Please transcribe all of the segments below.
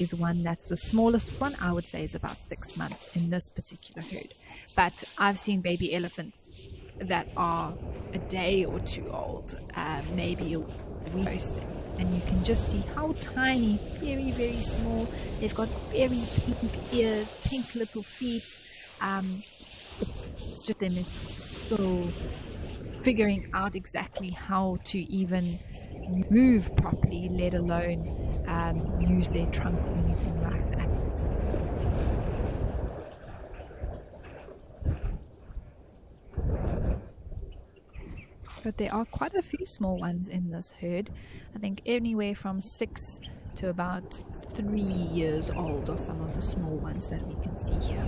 is one that's the smallest one. I would say is about 6 months in this particular herd. But I've seen baby elephants that are a day or two old, maybe a week posting. And you can just see how tiny, very, very small. They've got very pink ears, pink little feet. It's just them is still figuring out exactly how to even move properly, let alone use their trunk or anything like that. But there are quite a few small ones in this herd. I think anywhere from 6 to about 3 years old are some of the small ones that we can see here.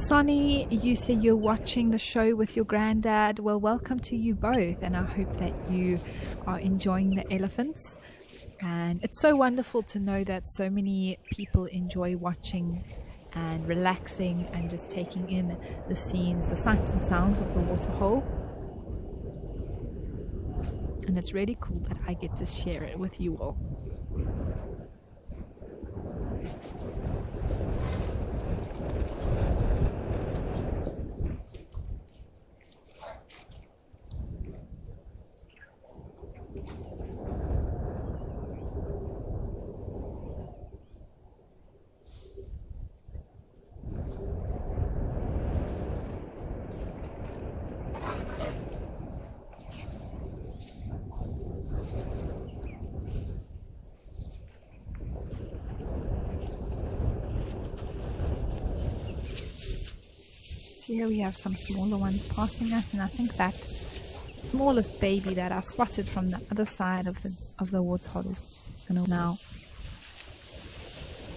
Sonny, you say you're watching the show with your granddad. Well, welcome to you both, and I hope that you are enjoying the elephants. And it's so wonderful to know that so many people enjoy watching and relaxing and just taking in the scenes, the sights and sounds of the Waterhole. And it's really cool that I get to share it with you all. Here we have some smaller ones passing us, and I think that smallest baby that I spotted from the other side of the waterhole is now.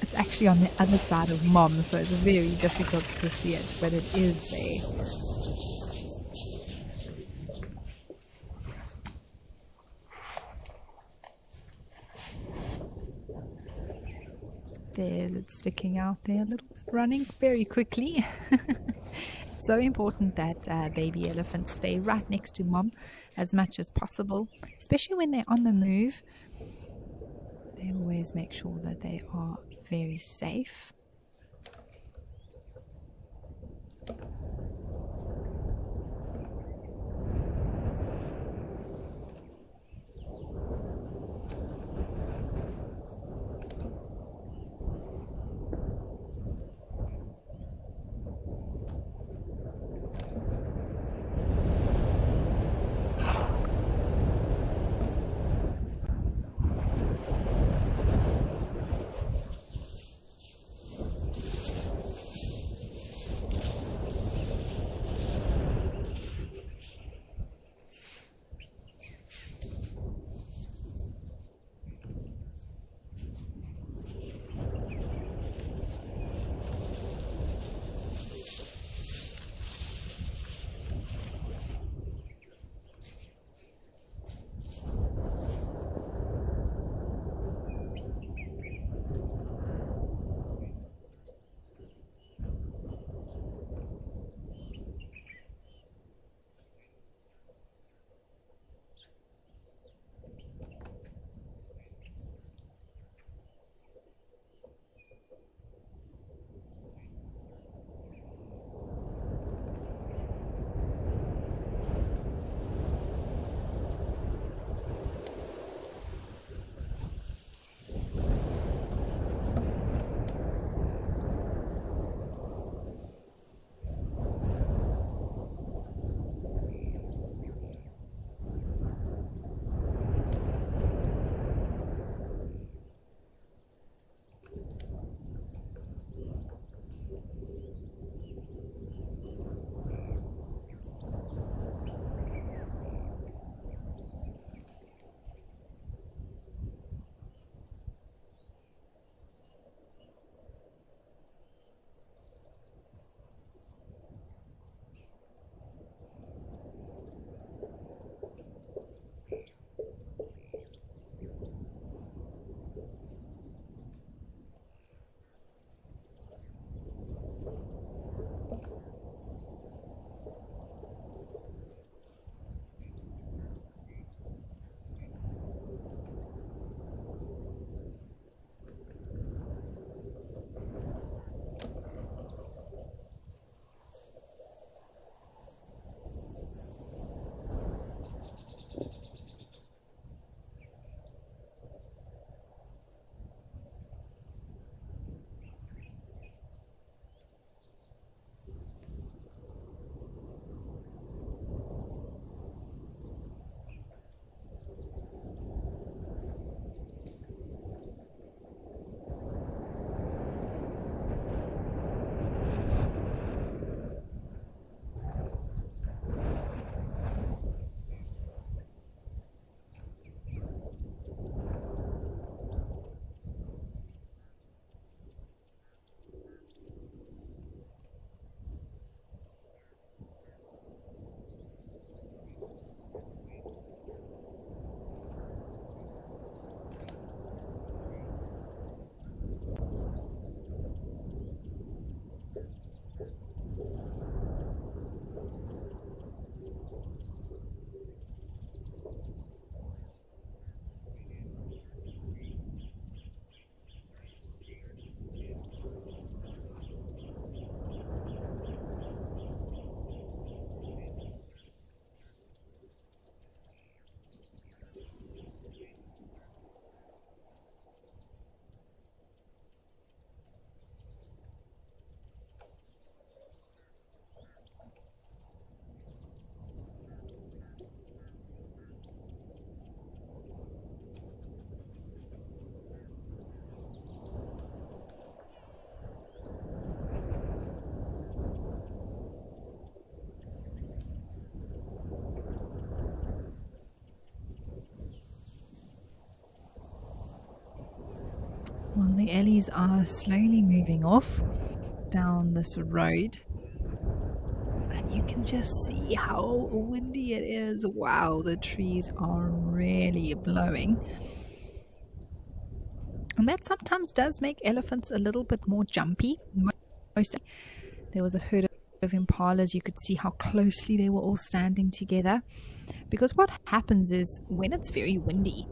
It's actually on the other side of mom, so it's very difficult to see it, but it is there. There, it's sticking out there a little bit, running very quickly. It's so important that baby elephants stay right next to mom as much as possible, especially when they're on the move. They always make sure that they are very safe. The Ellies are slowly moving off down this road. And you can just see how windy it is. Wow, the trees are really blowing. And that sometimes does make elephants a little bit more jumpy. There was a herd of impalas. You could see how closely they were all standing together. Because what happens is when it's very windy,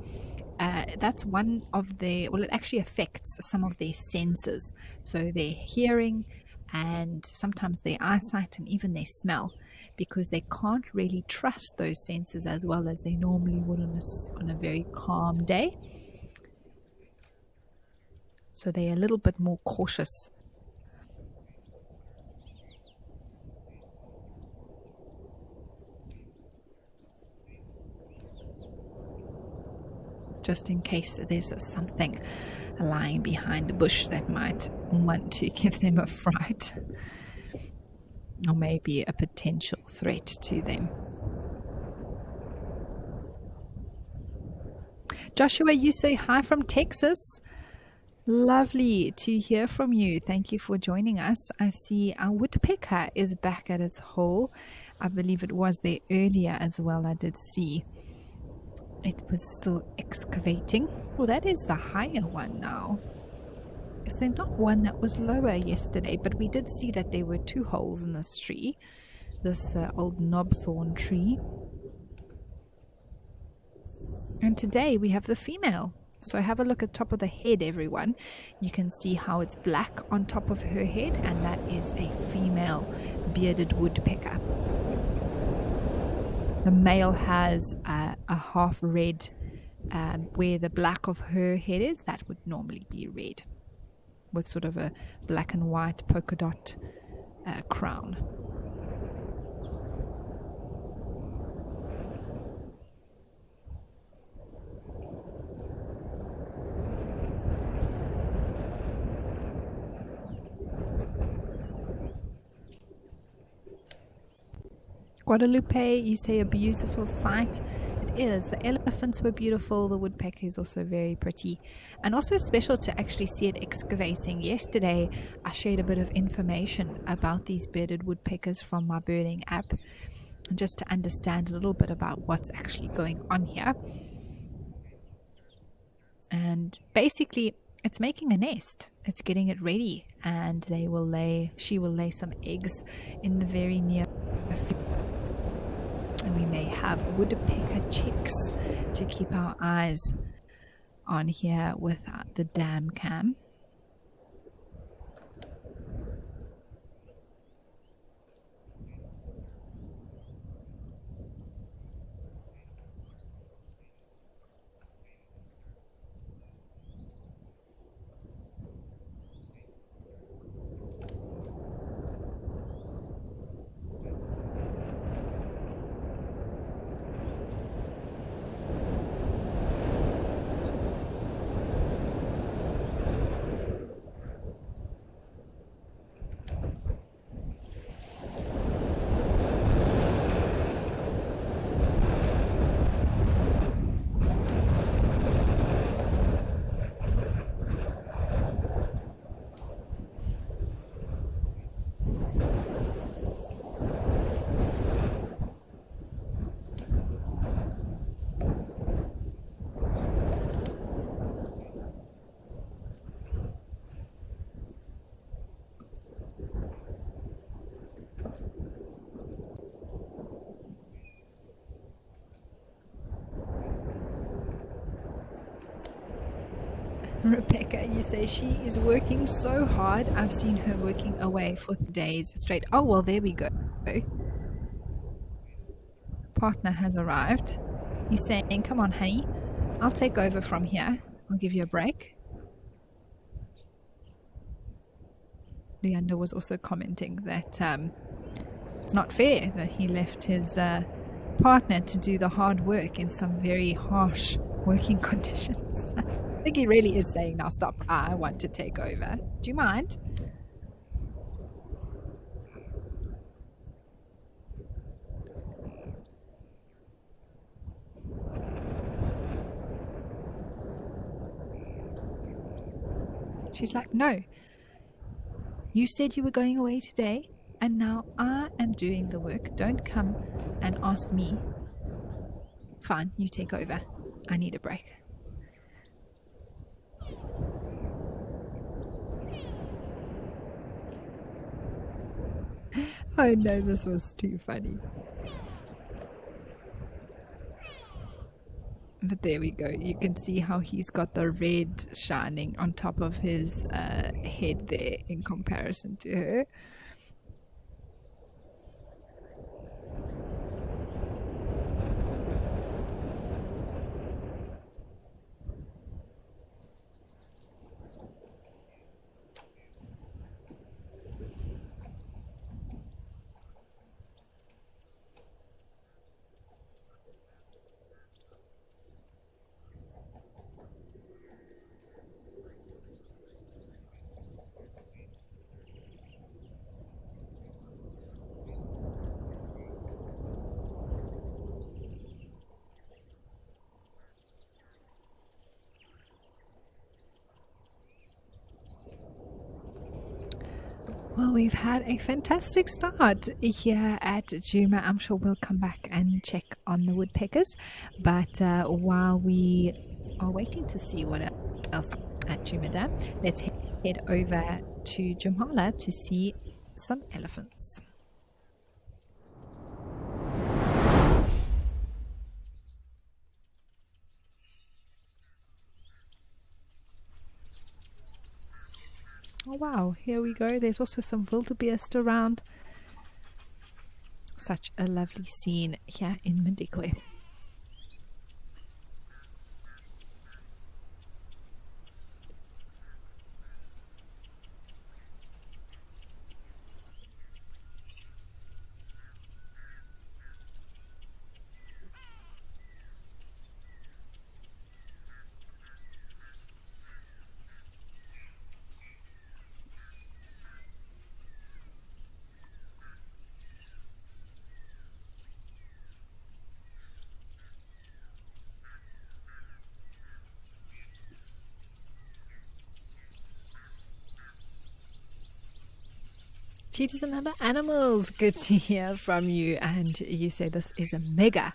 that's one of the, well, it actually affects some of their senses. So their hearing and sometimes their eyesight and even their smell, because they can't really trust those senses as well as they normally would on a very calm day. So they're a little bit more cautious. Just in case there's something lying behind the bush that might want to give them a fright, or maybe a potential threat to them. Joshua, you say hi from Texas. Lovely to hear from you. Thank you for joining us. I see our woodpecker is back at its hole. I believe it was there earlier as well. I did see it was still excavating. Well, that is the higher one now. Is there not one that was lower yesterday? But we did see that there were 2 holes in this tree, this old knobthorn tree. And today we have the female. So have a look at the top of the head, everyone. You can see how it's black on top of her head, and that is a female bearded woodpecker. The male has a half red, where the black of her head is, that would normally be red, with sort of a black and white polka dot crown. Guadalupe, you say a beautiful sight. It is. The elephants were beautiful. The woodpecker is also very pretty, and also special to actually see it excavating. Yesterday, I shared a bit of information about these bearded woodpeckers from my birding app, just to understand a little bit about what's actually going on here. And basically, it's making a nest. It's getting it ready, and she will lay some eggs in the very near future. And we may have woodpecker chicks to keep our eyes on here with the dam cam. Rebecca, you say she is working so hard. I've seen her working away for days straight. Oh, well, there we go. Partner has arrived. He's saying, come on, honey, I'll take over from here. I'll give you a break. Leander was also commenting that it's not fair that he left his partner to do the hard work in some very harsh working conditions. I think he really is saying, now stop, I want to take over. Do you mind? She's like, no, you said you were going away today, and now I am doing the work. Don't come and ask me. Fine, you take over. I need a break. Oh no, this was too funny. But there we go. You can see how he's got the red shining on top of his head there in comparison to her. Well, we've had a fantastic start here at Juma. I'm sure we'll come back and check on the woodpeckers. But while we are waiting to see what else at Juma Dam, let's head over to Jamala to see some elephants. Oh wow, here we go. There's also some wildebeest around. Such a lovely scene here in Madikwe. Cheetahs and other animals, good to hear from you. And you say this is a mega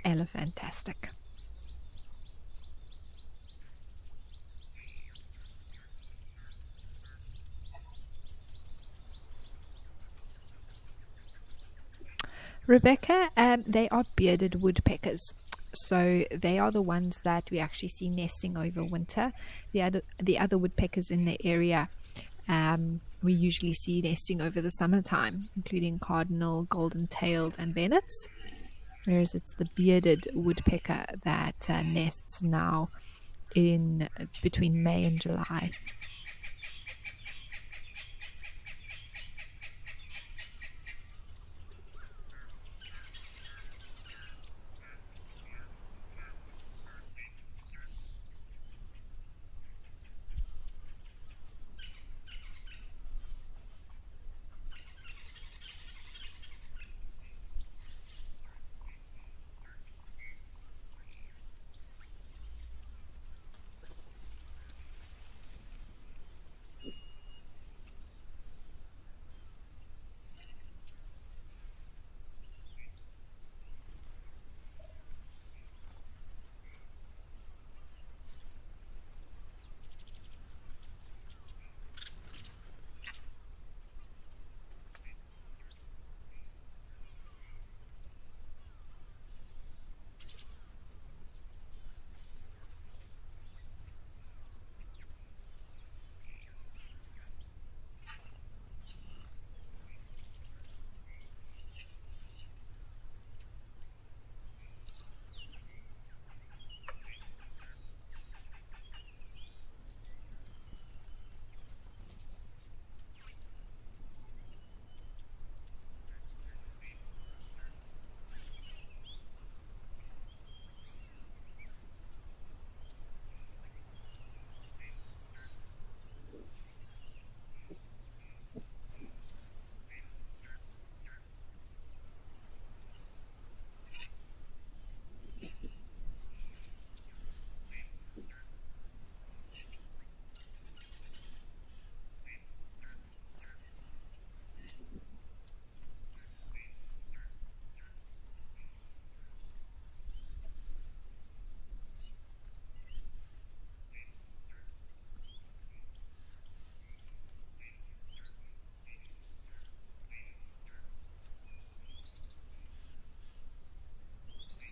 elephantastic. Rebecca, they are bearded woodpeckers. So they are the ones that we actually see nesting over winter. The other woodpeckers in the area we usually see nesting over the summertime, including cardinal, golden-tailed, and bennets. Whereas it's the bearded woodpecker that nests now in between May and July.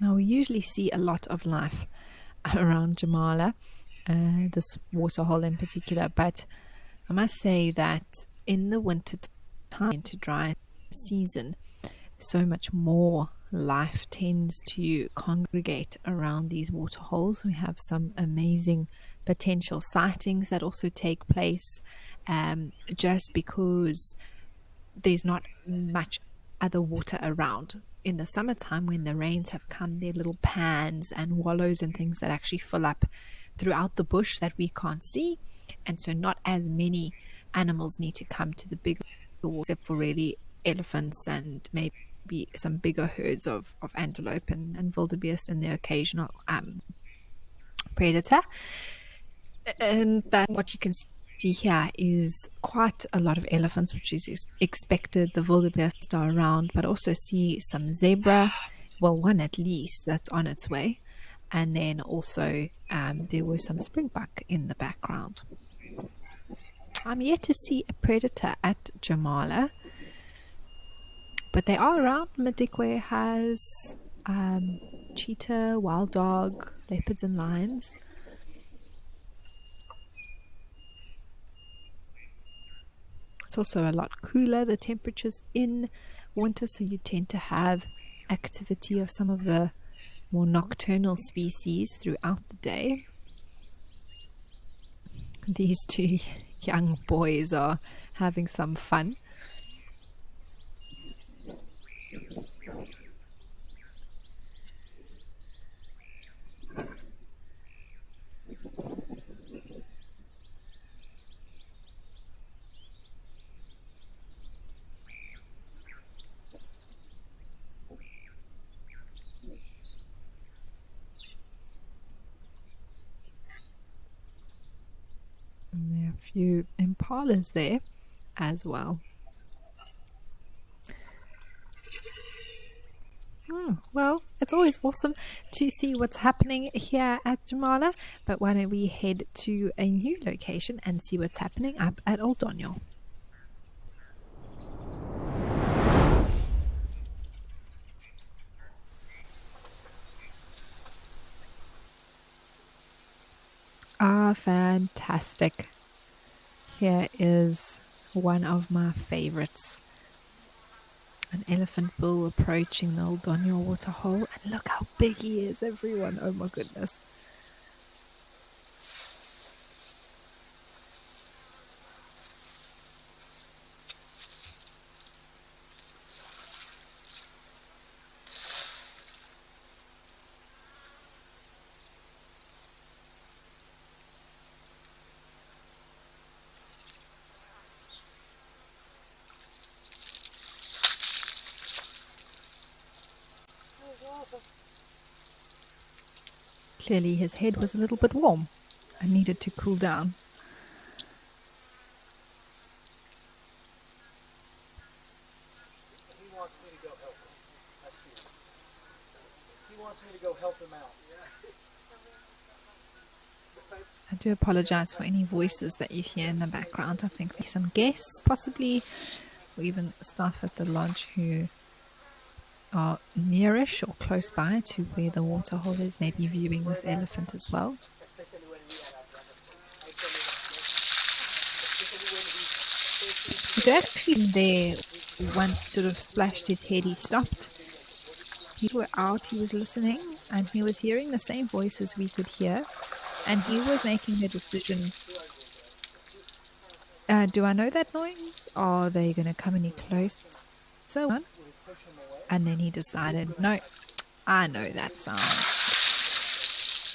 Now, we usually see a lot of life around Jamala, this waterhole in particular, but I must say that in the winter time, to dry season, so much more life tends to congregate around these waterholes. We have some amazing potential sightings that also take place, just because there's not much other water around. In the summertime, when the rains have come, there are little pans and wallows and things that actually fill up throughout the bush that we can't see, and so not as many animals need to come to the bigger water, except for really elephants and maybe some bigger herds of antelope and wildebeest and the occasional predator. But what you can see here is quite a lot of elephants, which is expected. The wildebeest are around, but also see some zebra, well, one at least that's on its way, and then also there was some springbuck in the background. I'm yet to see a predator at Jamala, but they are around. Madikwe has cheetah, wild dog, leopards and lions. It's also a lot cooler, the temperatures in winter, so you tend to have activity of some of the more nocturnal species throughout the day. These two young boys are having some fun. And there are a few impalas there as well. Well, it's always awesome to see what's happening here at Jamala, but why don't we head to a new location and see what's happening up at Old Doniel. Fantastic. Here is one of my favorites. An elephant bull approaching the Old Doniel waterhole, and look how big he is, everyone. Oh my goodness. Clearly his head was a little bit warm and needed to cool down. He wants me to go help him. That's it. He wants me to go help him out. I do apologize for any voices that you hear in the background. I think there's some guests, possibly, or even staff at the lodge who are nearish or close by to where the waterhole is, maybe viewing this elephant as well. But actually there, once sort of splashed his head, he stopped. People were out, he was listening, and he was hearing the same voices we could hear, and he was making the decision, do I know that noise? Are they going to come any closer? So, and then he decided, no, I know that sound.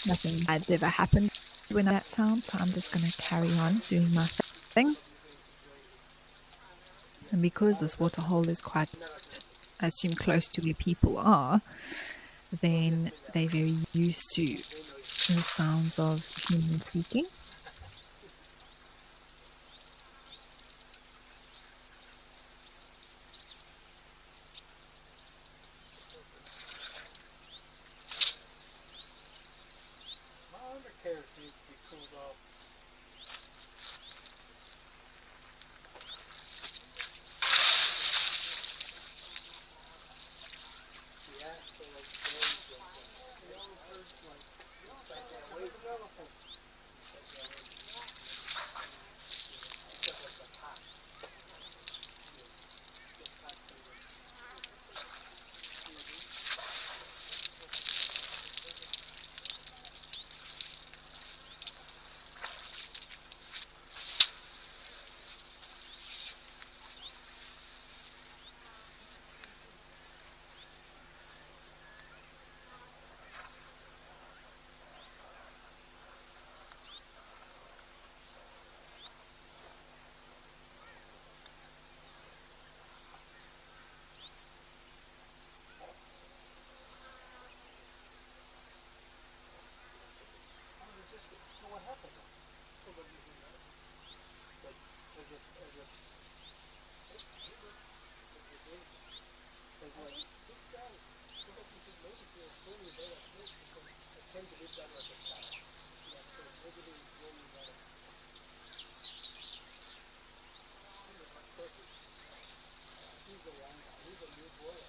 Nothing bad's ever happened when that sound, so I'm just going to carry on doing my thing. And because this waterhole is quite, I assume, close to where people are, then they're very used to the sounds of human speaking. Like they're away from everything. Like they're away because of the path. The path they were. So what happened? Probably who knows. But as a as like this guy probably should maybe he was really very afraid because I can't believe that was a cat. Yeah, so maybe he was really very perfect. He's a young guy, he's a new boy.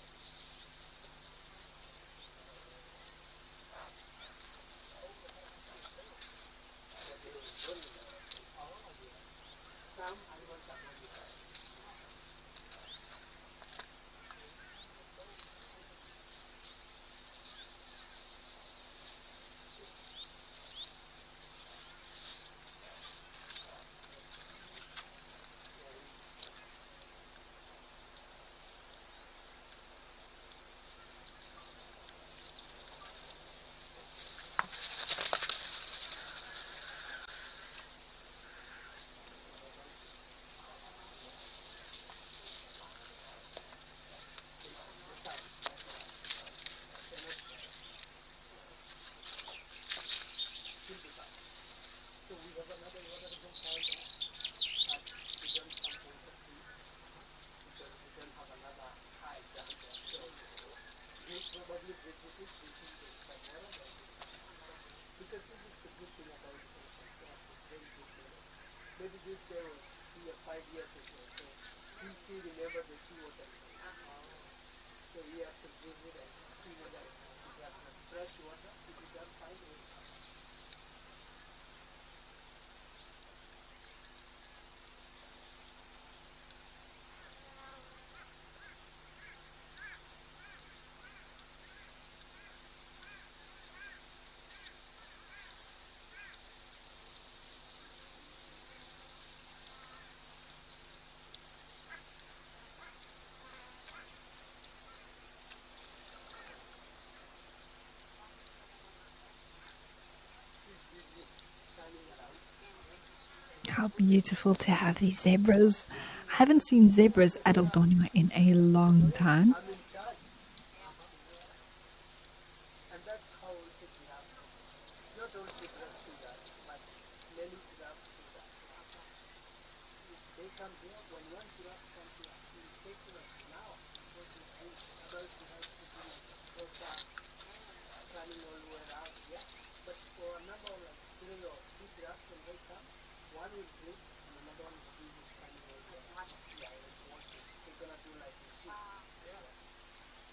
Some animals are not like that. So we have another one of them called that we don't come home to see because we don't have another high down there. So we probably visited thinking they can never because this is the good thing about the ocean. They have this very good memory. Maybe this day was 3 or 5 years ago, so we still remember the sea water. So we have to visit and see whether we have fresh water. If we don't find it, How beautiful to have these zebras. I haven't seen zebras at Aldonga in a long time. I'm in charge. And that's how it should be happening. Not all zebras do that, but many giraffes do that. They come here, when one giraffe comes here, he will take them now because he's good. Otherwise he has to do like a proper running all the way around here. But for a number of like 3 or 2 giraffes when they come, one will drink and another one will do this running all the way around. Yeah, it's watching. They're gonna do like a sheep. Yeah.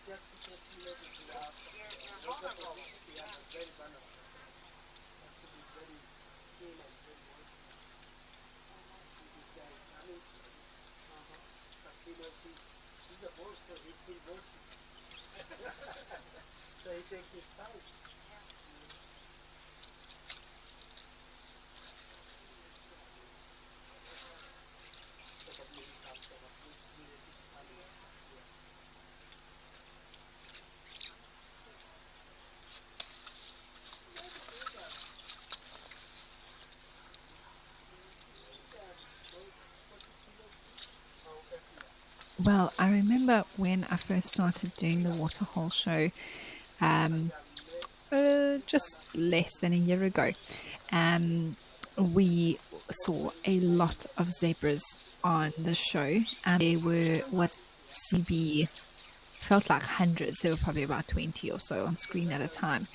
Just because you know the giraffe, they are very vulnerable. Have to be very keen and very watchful. This guy is running. But he knows he's a boss, so he's still bossy. So he takes his time. Probably he comes from a good relative family. Yeah. Well, I remember when I first started doing the Waterhole show, um, just less than a year ago, we saw a lot of zebras on the show, and there were what seemed to be felt like hundreds. There were probably about 20 or so on screen at a time.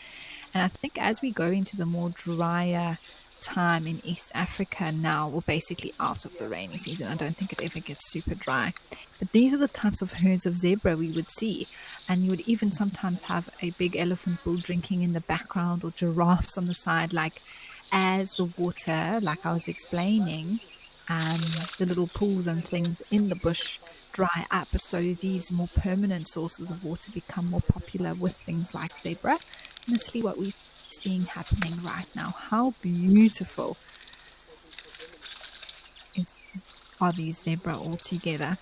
And I think as we go into the more drier time in East Africa now, we're basically out of the rainy season. I don't think it ever gets super dry. But these are the types of herds of zebra we would see. And you would even sometimes have a big elephant bull drinking in the background or giraffes on the side, like as the water, like I was explaining, the little pools and things in the bush dry up. So these more permanent sources of water become more popular with things like zebra. Honestly, what we're seeing happening right now, how beautiful is, are these zebra all together.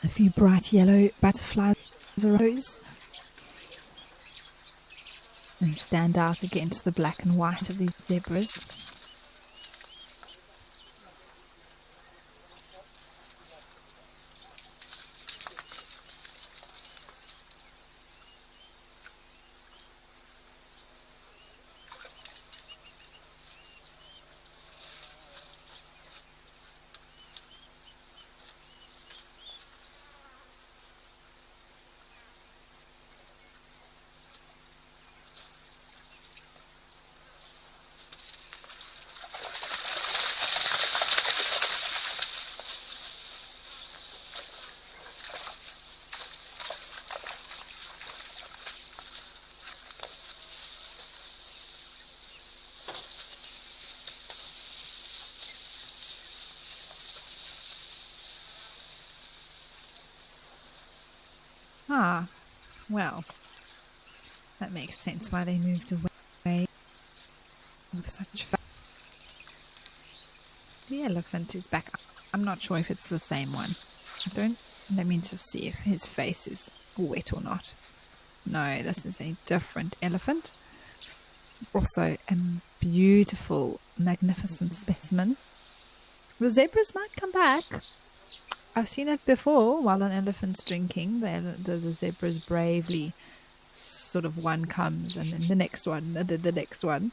A few bright yellow butterflies arose and stand out against the black and white of these zebras. Ah, well, that makes sense why they moved away with such fun. The elephant is back. I'm not sure if it's the same one. Let me just see if his face is wet or not. No, this is a different elephant. Also a beautiful, magnificent specimen. The zebras might come back. I've seen it before while an elephant's drinking. The zebras bravely sort of one comes and then the next one, the next one.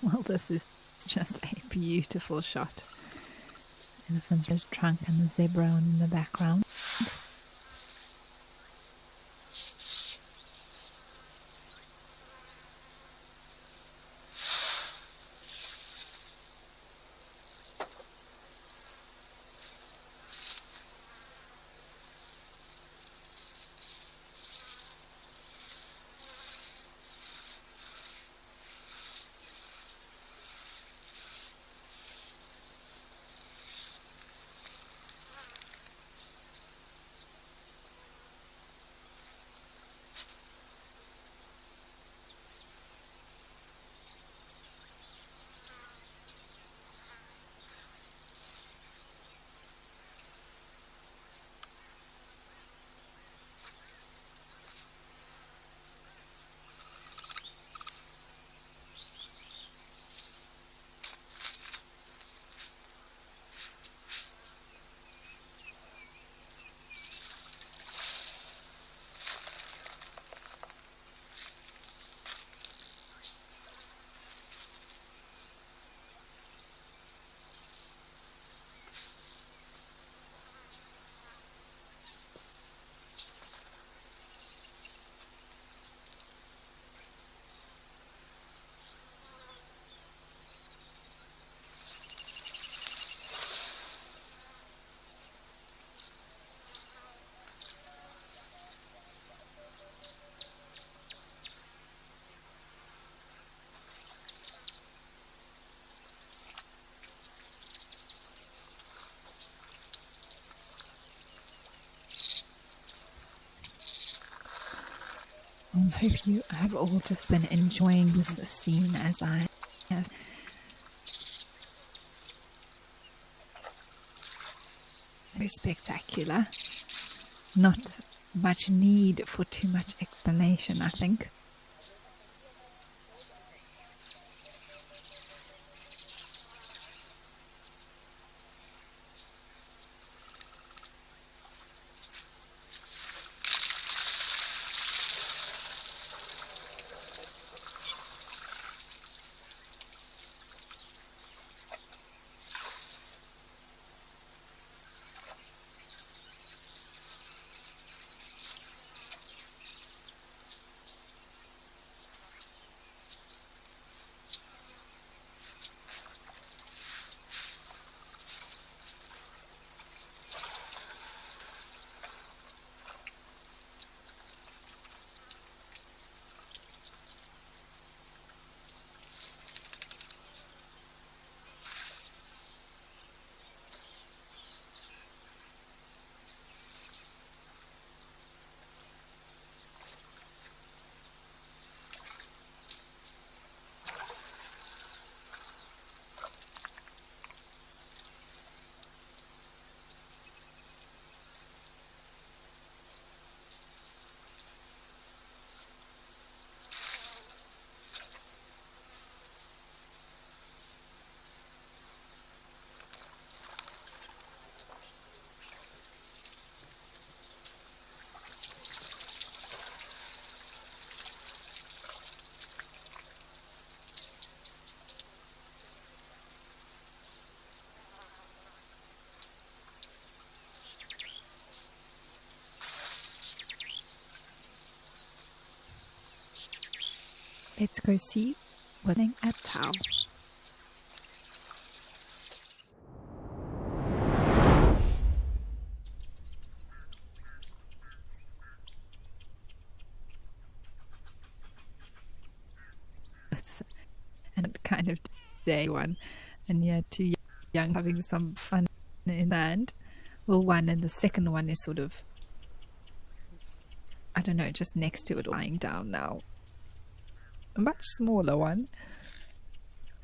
Well, this is just a beautiful shot. Elephant's trunk and the zebra in the background. I hope you have all just been enjoying this scene as I have. Very spectacular. Not much need for too much explanation, I think. Let's go see what's at Tau. It's a kind of day one, and yeah, two young having some fun in land. Well, one, and the second one is sort of, I don't know, just next to it, lying down now. A much smaller one.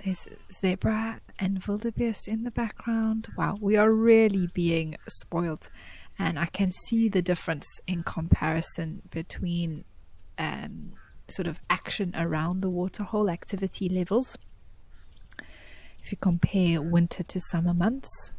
There's zebra and wildebeest in the background. Wow, we are really being spoiled, and I can see the difference in comparison between sort of action around the waterhole, activity levels. If you compare winter to summer months.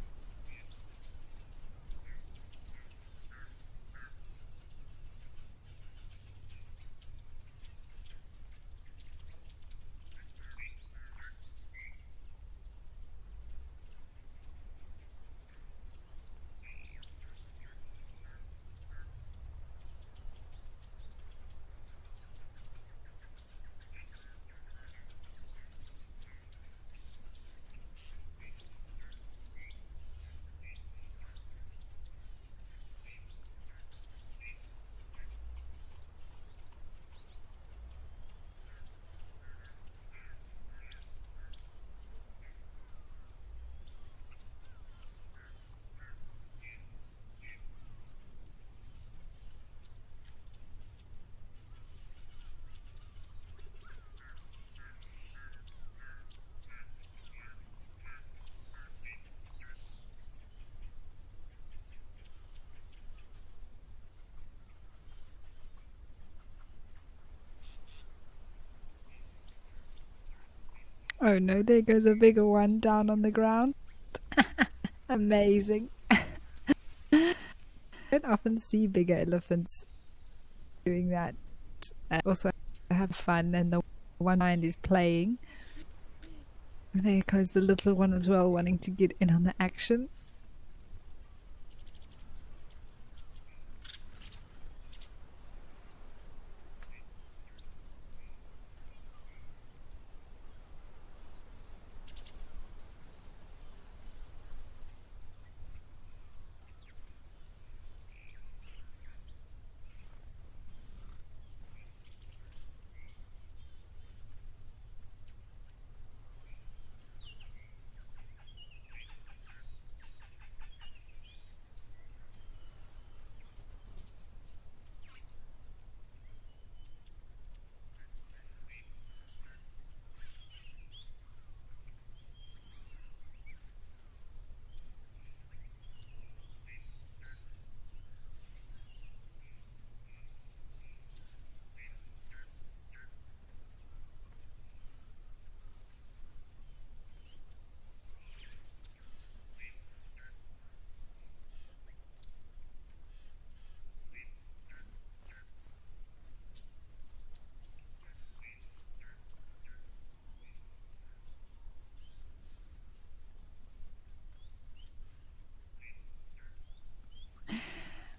Oh no, there goes a bigger one down on the ground. Amazing. I don't often see bigger elephants doing that. Also have fun, and the one mind is playing. There goes the little one as well, wanting to get in on the action.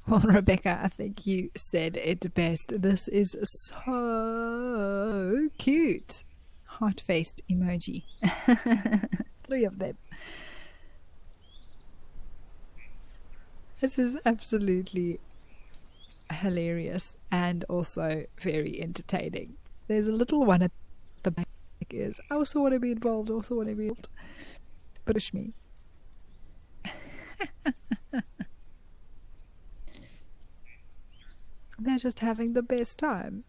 Well, Rebecca, I think you said it best. This is so cute. Heart-faced emoji. 3 of them. This is absolutely hilarious and also very entertaining. There's a little one at the back is, I also want to be involved, Push me. They're just having the best time.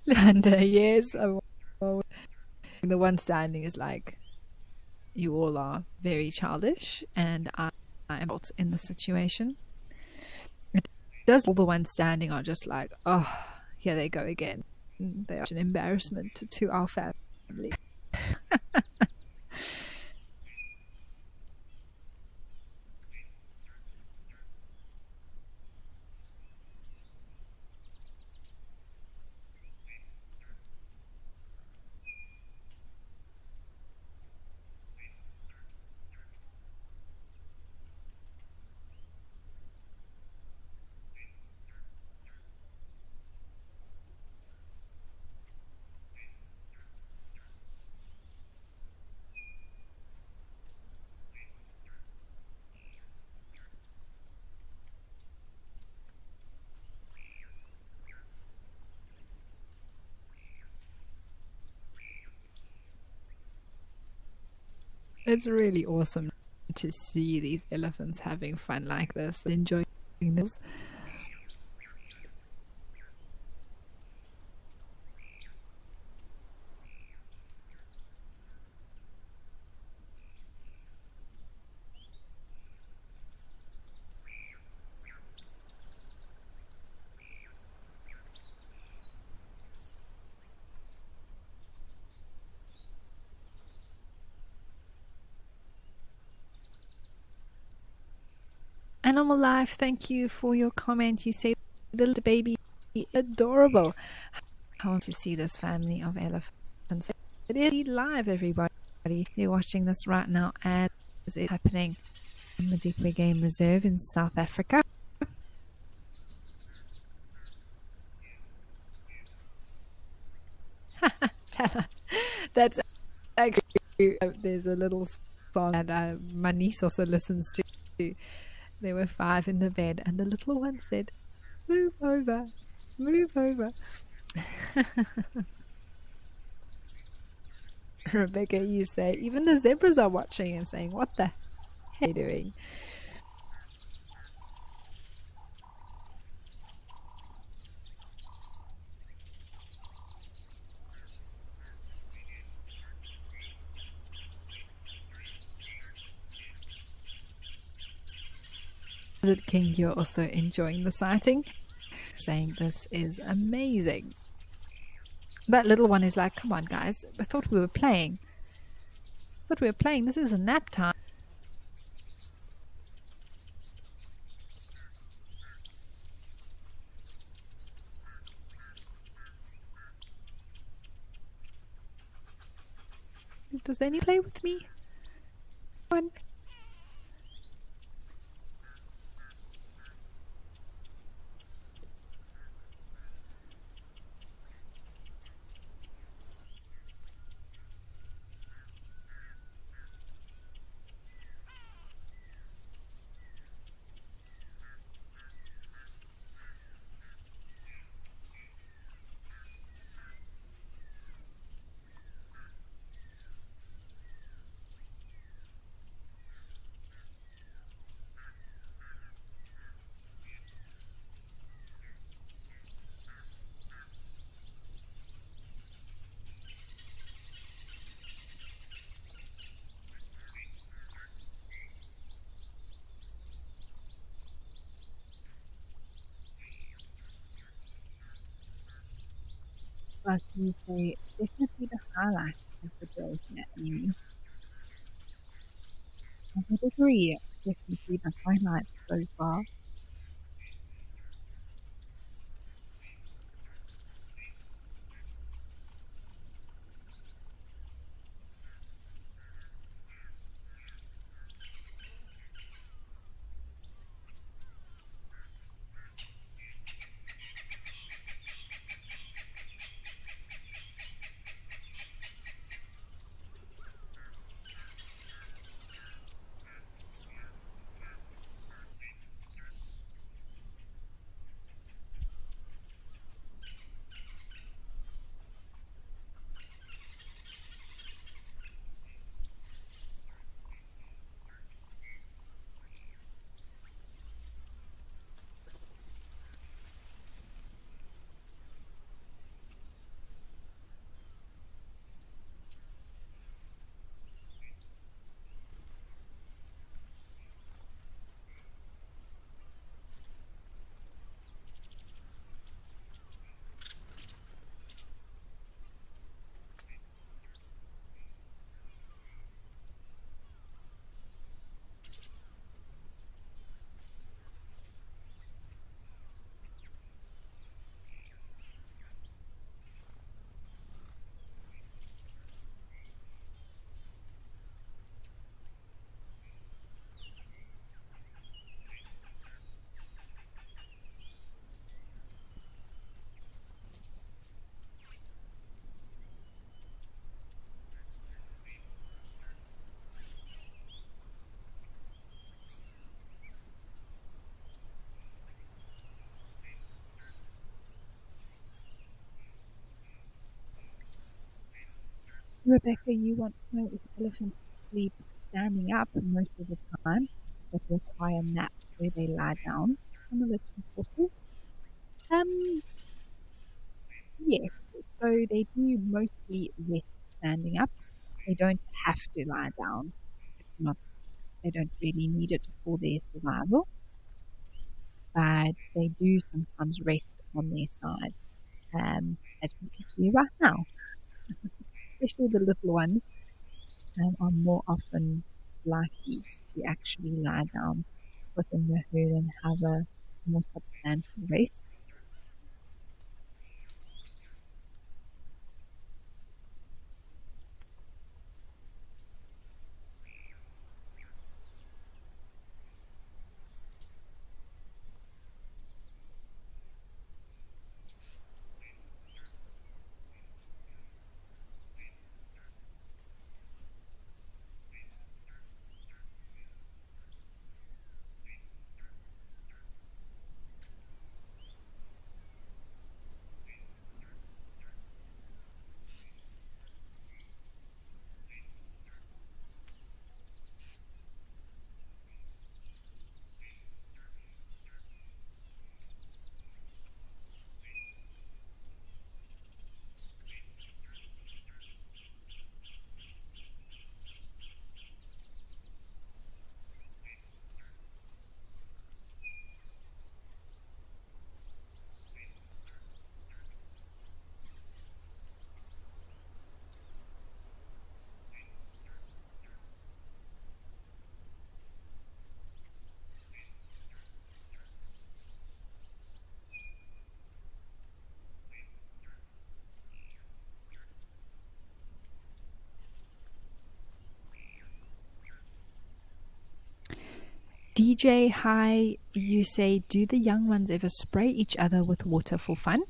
Linda, yes. The one standing is like, you all are very childish, and I am in the situation. It does. All the ones standing are just like, oh, here they go again. They are an embarrassment to our family. It's really awesome to see these elephants having fun like this, enjoying this. Animal Life, thank you for your comment. You say the little baby adorable. I want to see this family of elephants. It is live, everybody. You're watching this right now as it's happening in the Woodpecker Game Reserve in South Africa. That's actually, there's a little song that my niece also listens to. There were 5 in the bed, and the little one said, "Move over, move over." Rebecca, you say, even the zebras are watching and saying, "What the heck are you doing?" King, you're also enjoying the sighting. saying this is amazing. That little one is like, come on, guys. I thought we were playing. This is a nap time. Does any play with me? One. But you say definitely the highlight of the day here, Amy. I would agree. Definitely the highlight so far. Rebecca, you want to know if elephants sleep standing up most of the time, but require naps where they lie down, similar to horses? Um, yes. So they do mostly rest standing up. They don't have to lie down. It's not. They don't really need it for their survival, but they do sometimes rest on their side, as we can see right now. Especially the little ones are more often likely to actually lie down within the herd and have a more substantial rest. DJ, hi, you say, do the young ones ever spray each other with water for fun?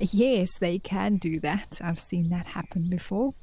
Yes, they can do that. I've seen that happen before.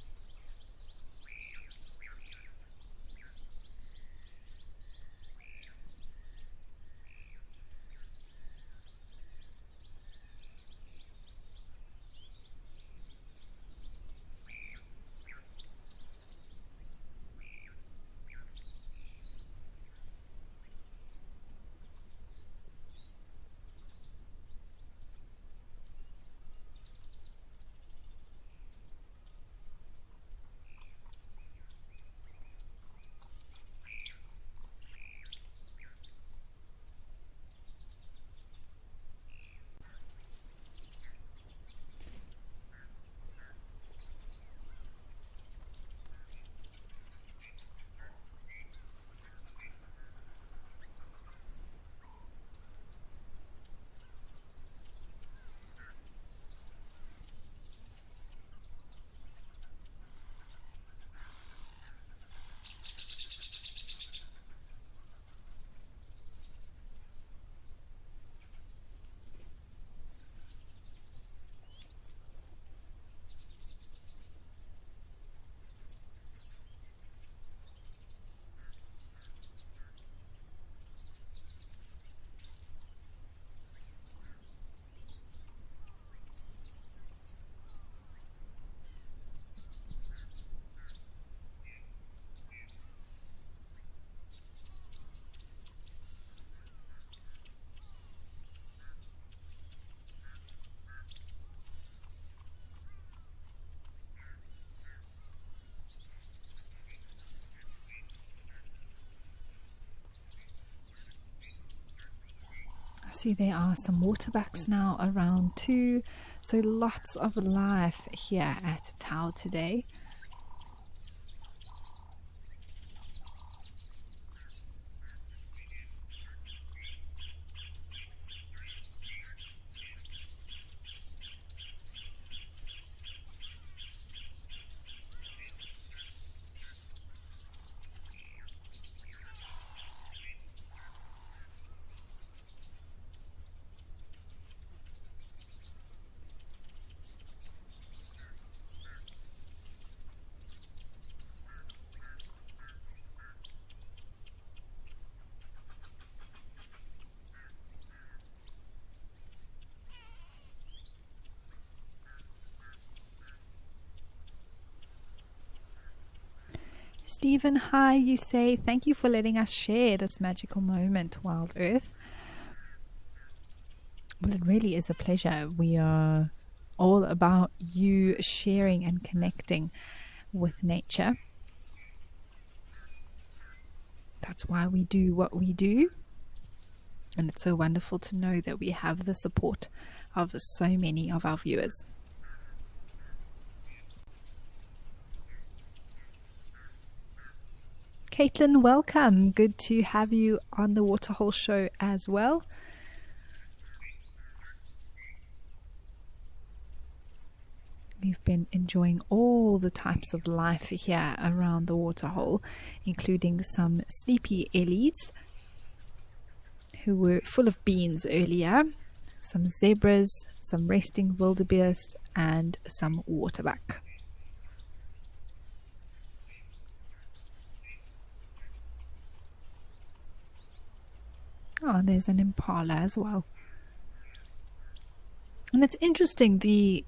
See, there are some waterbacks now around too, so lots of life here at Tau today. Stephen, hi, you say, thank you for letting us share this magical moment, WildEarth. Well, it really is a pleasure. We are all about you sharing and connecting with nature. That's why we do what we do. And it's so wonderful to know that we have the support of so many of our viewers. Caitlin, welcome. Good to have you on the Waterhole show as well. We've been enjoying all the types of life here around the Waterhole, including some sleepy ellies who were full of beans earlier, some zebras, some resting wildebeest, and some waterbuck. Oh, there's an impala as well. And it's interesting the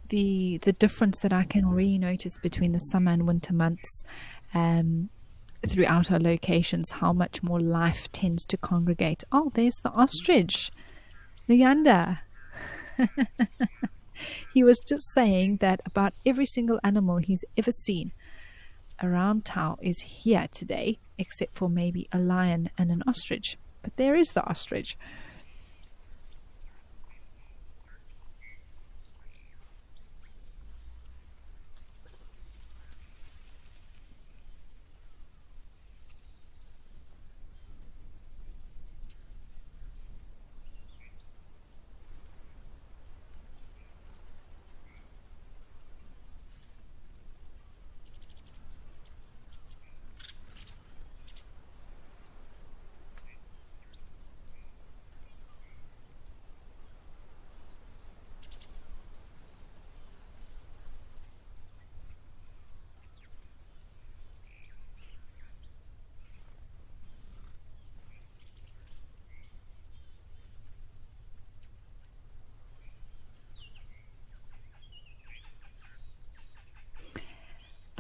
difference that I can already notice between the summer and winter months throughout our locations, how much more life tends to congregate. Oh, there's the ostrich, Luyanda. He was just saying that about every single animal he's ever seen around Tau is here today, except for maybe a lion and an ostrich. But there is the ostrich.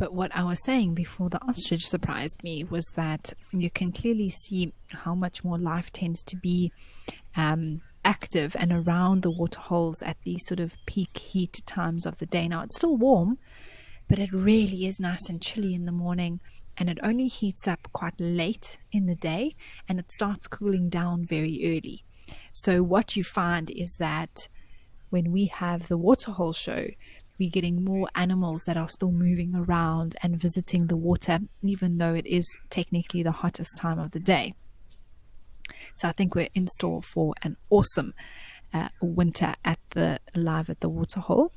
But what I was saying before the ostrich surprised me was that you can clearly see how much more life tends to be active and around the waterholes at these sort of peak heat times of the day. Now, it's still warm, but it really is nice and chilly in the morning, and it only heats up quite late in the day, and it starts cooling down very early. So what you find is that when we have the waterhole show, we're getting more animals that are still moving around and visiting the water, even though it is technically the hottest time of the day. So I think we're in store for an awesome winter at the Waterhole.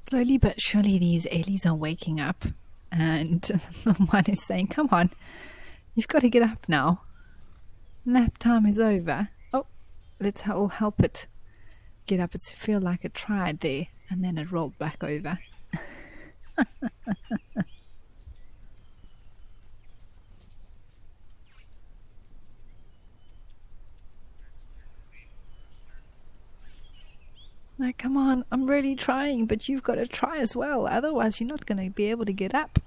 Slowly but surely, these Ellies are waking up, and the one is saying, "Come on, you've got to get up now. Nap time is over." Oh, let's all help it get up. It's feel like it tried there, and then it rolled back over. Like, come on, I'm really trying, but you've got to try as well. Otherwise, you're not going to be able to get up.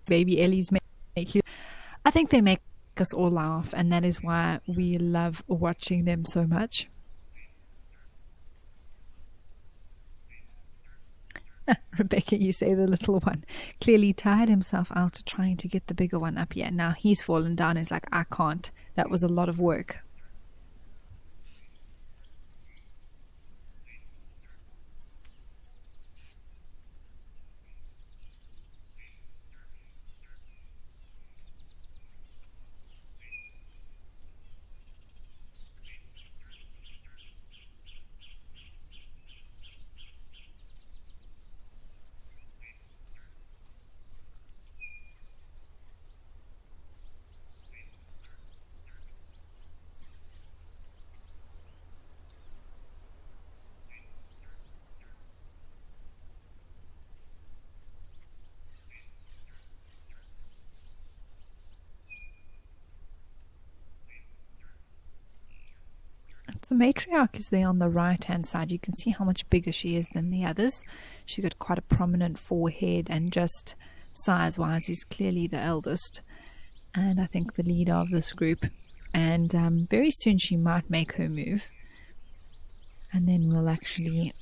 Baby Ellies make you. I think they make us all laugh, and that is why we love watching them so much. Rebecca, you say the little one clearly tired himself out trying to get the bigger one up here. Now he's fallen down. He's like, I can't. That was a lot of work. The matriarch is there on the right hand side. You can see how much bigger she is than the others. She got quite a prominent forehead, and just size wise is clearly the eldest, and I think the leader of this group. And very soon she might make her move, and then we'll actually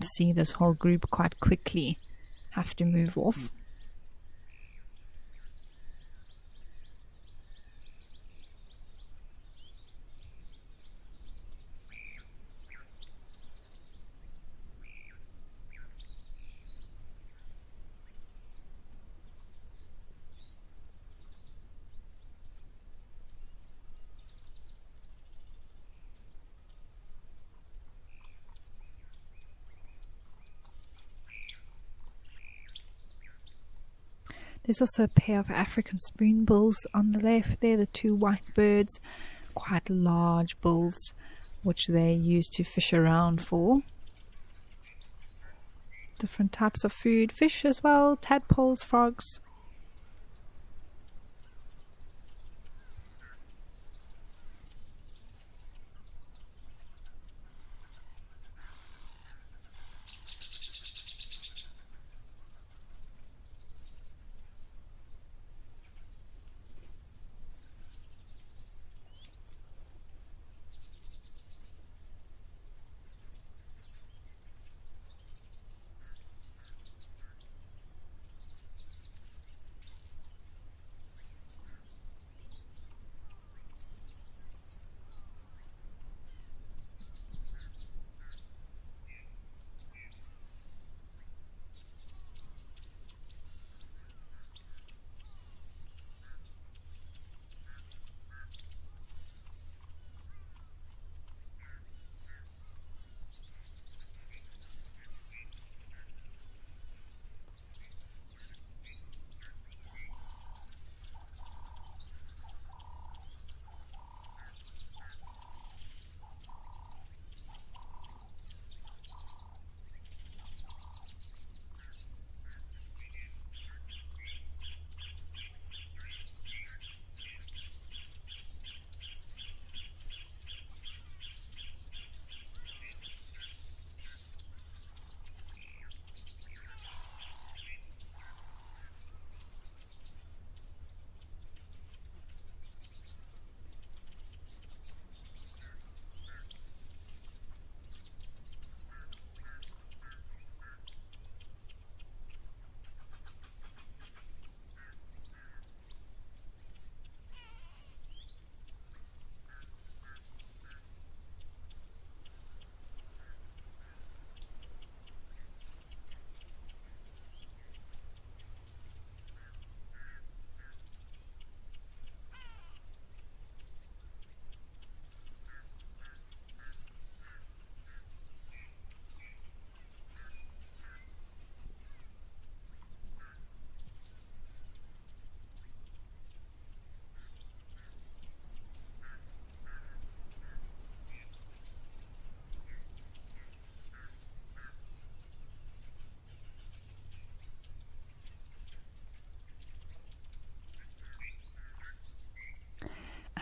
see this whole group quite quickly have to move off. There's also a pair of African spoon bulls on the left there, the two white birds, quite large bulls, which they use to fish around for. Different types of food, fish as well, tadpoles, frogs.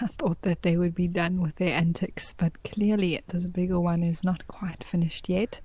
I thought that they would be done with their antics, but clearly this bigger one is not quite finished yet.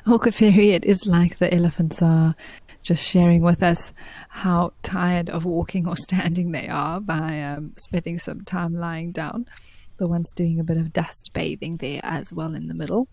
Orchid Fairy, it is like the elephants are just sharing with us how tired of walking or standing they are by spending some time lying down. The one's doing a bit of dust bathing there as well in the middle.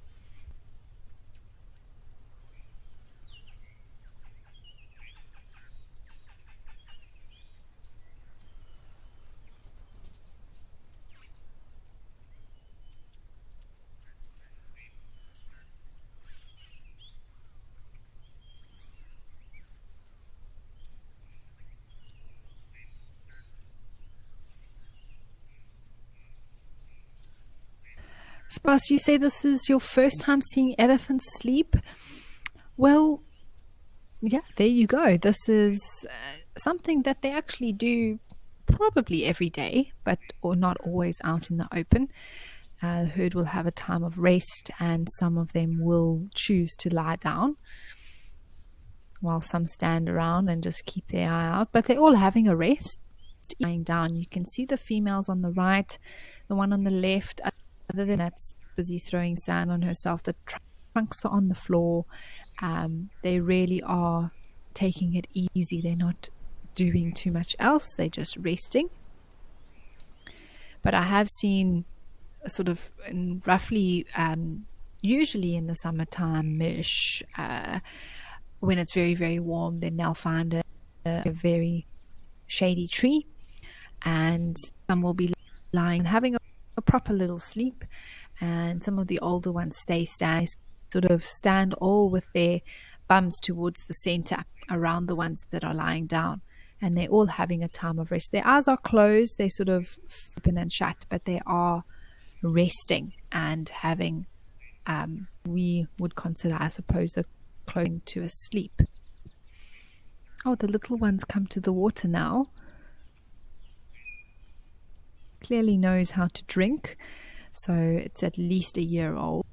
Spas, you say this is your first time seeing elephants sleep? Well, yeah, there you go. This is something that they actually do probably every day, but or not always out in the open. The herd will have a time of rest, and some of them will choose to lie down, while some stand around and just keep their eye out. But they're all having a rest, lying down. You can see the females on the right, the one on the left. Other than that's busy throwing sand on herself. The trunks are on the floor. They really are taking it easy. They're not doing too much else. They're just resting. But I have seen sort of roughly, usually in the summertime-ish, when it's very, very warm, then they'll find a very shady tree, and some will be lying and having a proper little sleep, and some of the older ones sort of stand all with their bums towards the center around the ones that are lying down, and they're all having a time of rest. Their eyes are closed, they sort of open and shut, but they are resting and having, we would consider, I suppose, a closing to a sleep. Oh, the little ones come to the water now. Clearly knows how to drink, so it's at least a year old.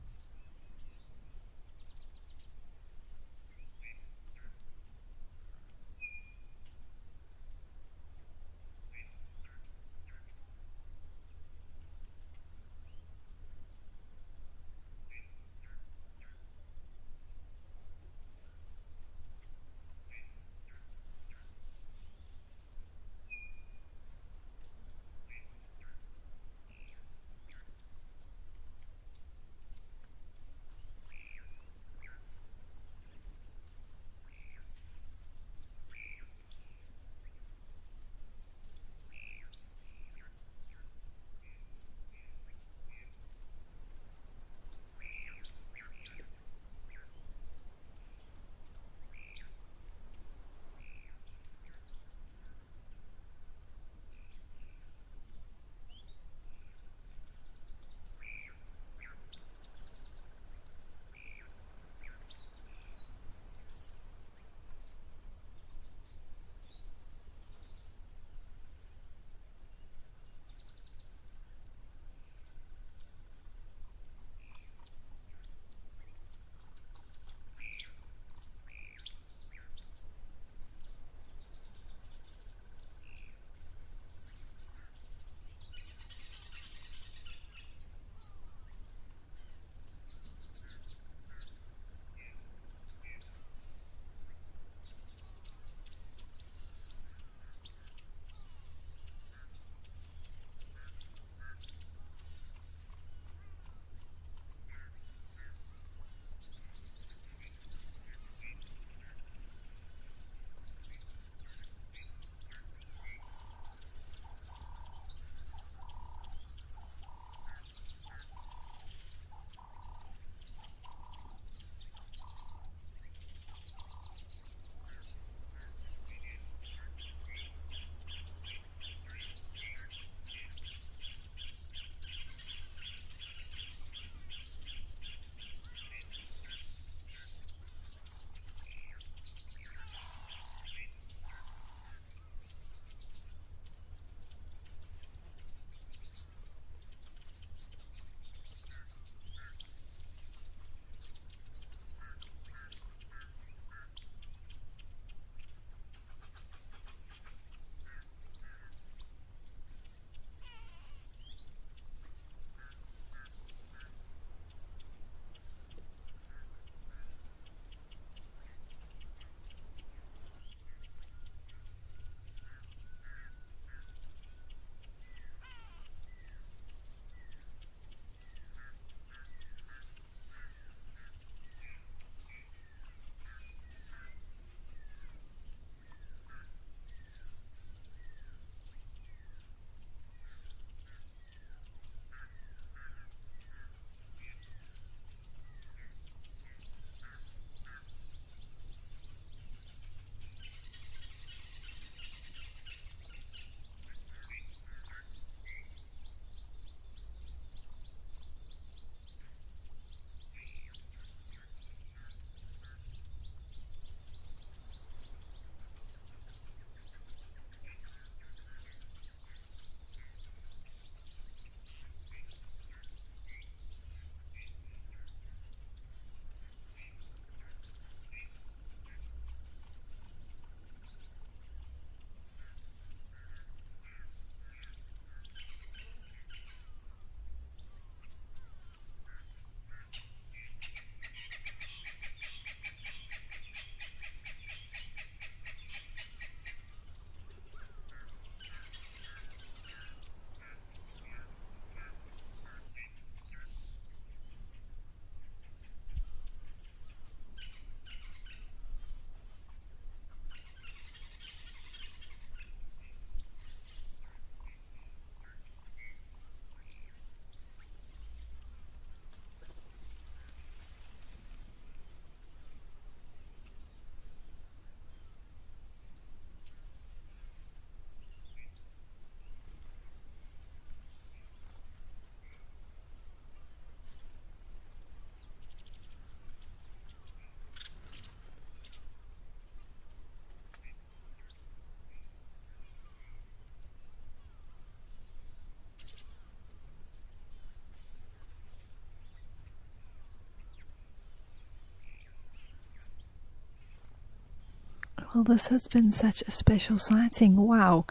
Well, this has been such a special sighting. Wow.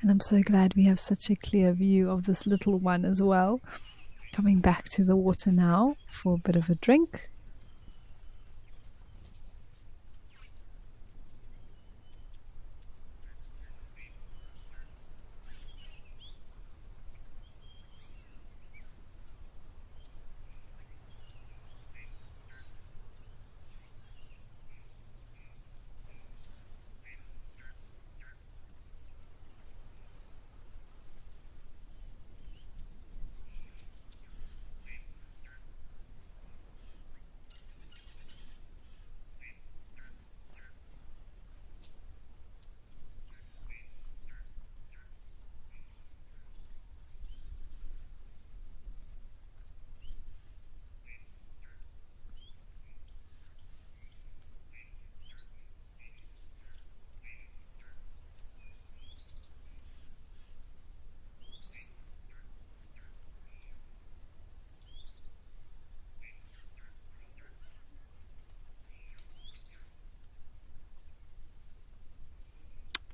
And I'm so glad we have such a clear view of this little one as well. Coming back to the water now for a bit of a drink.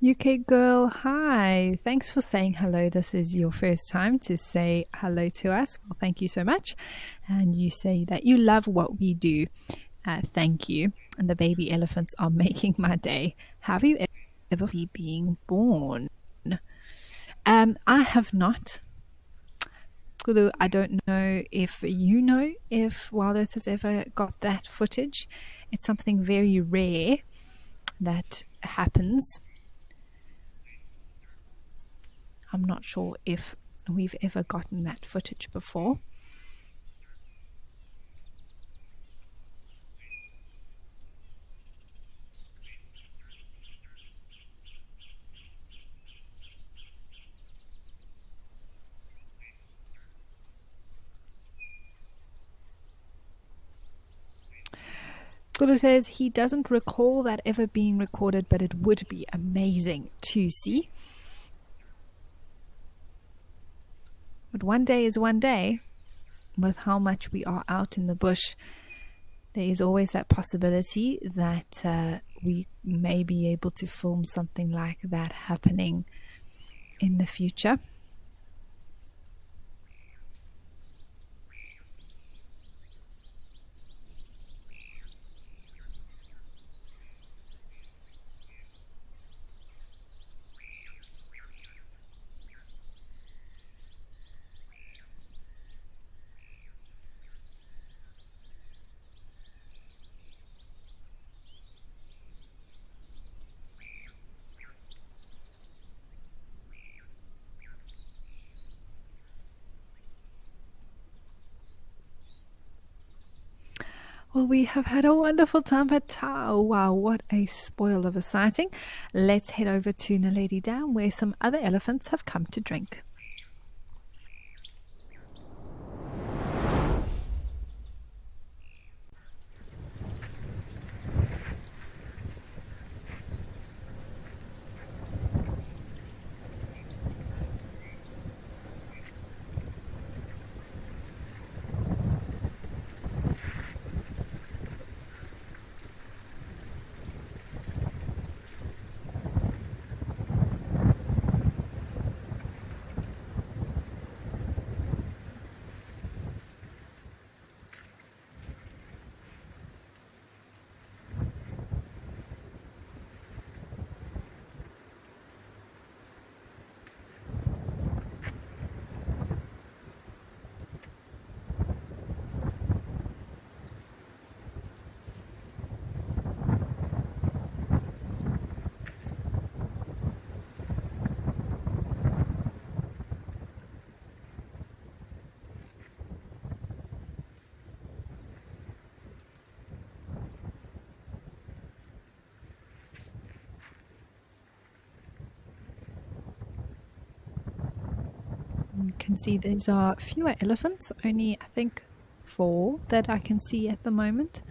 UK girl, hi. Thanks for saying hello. This is your first time to say hello to us. Well, thank you so much. And you say that you love what we do. Thank you. And the baby elephants are making my day. Have you ever been born? I have not. Kulu, I don't know if you know if WildEarth has ever got that footage. It's something very rare that happens. I'm not sure if we've ever gotten that footage before. Kulu says he doesn't recall that ever being recorded, but it would be amazing to see. But one day is one day. With how much we are out in the bush, there is always that possibility that we may be able to film something like that happening in the future. Well, we have had a wonderful time at Tau. Wow, what a spoil of a sighting. Let's head over to Narrated Dam where some other elephants have come to drink. You can see these are fewer elephants, only I think 4 that I can see at the moment.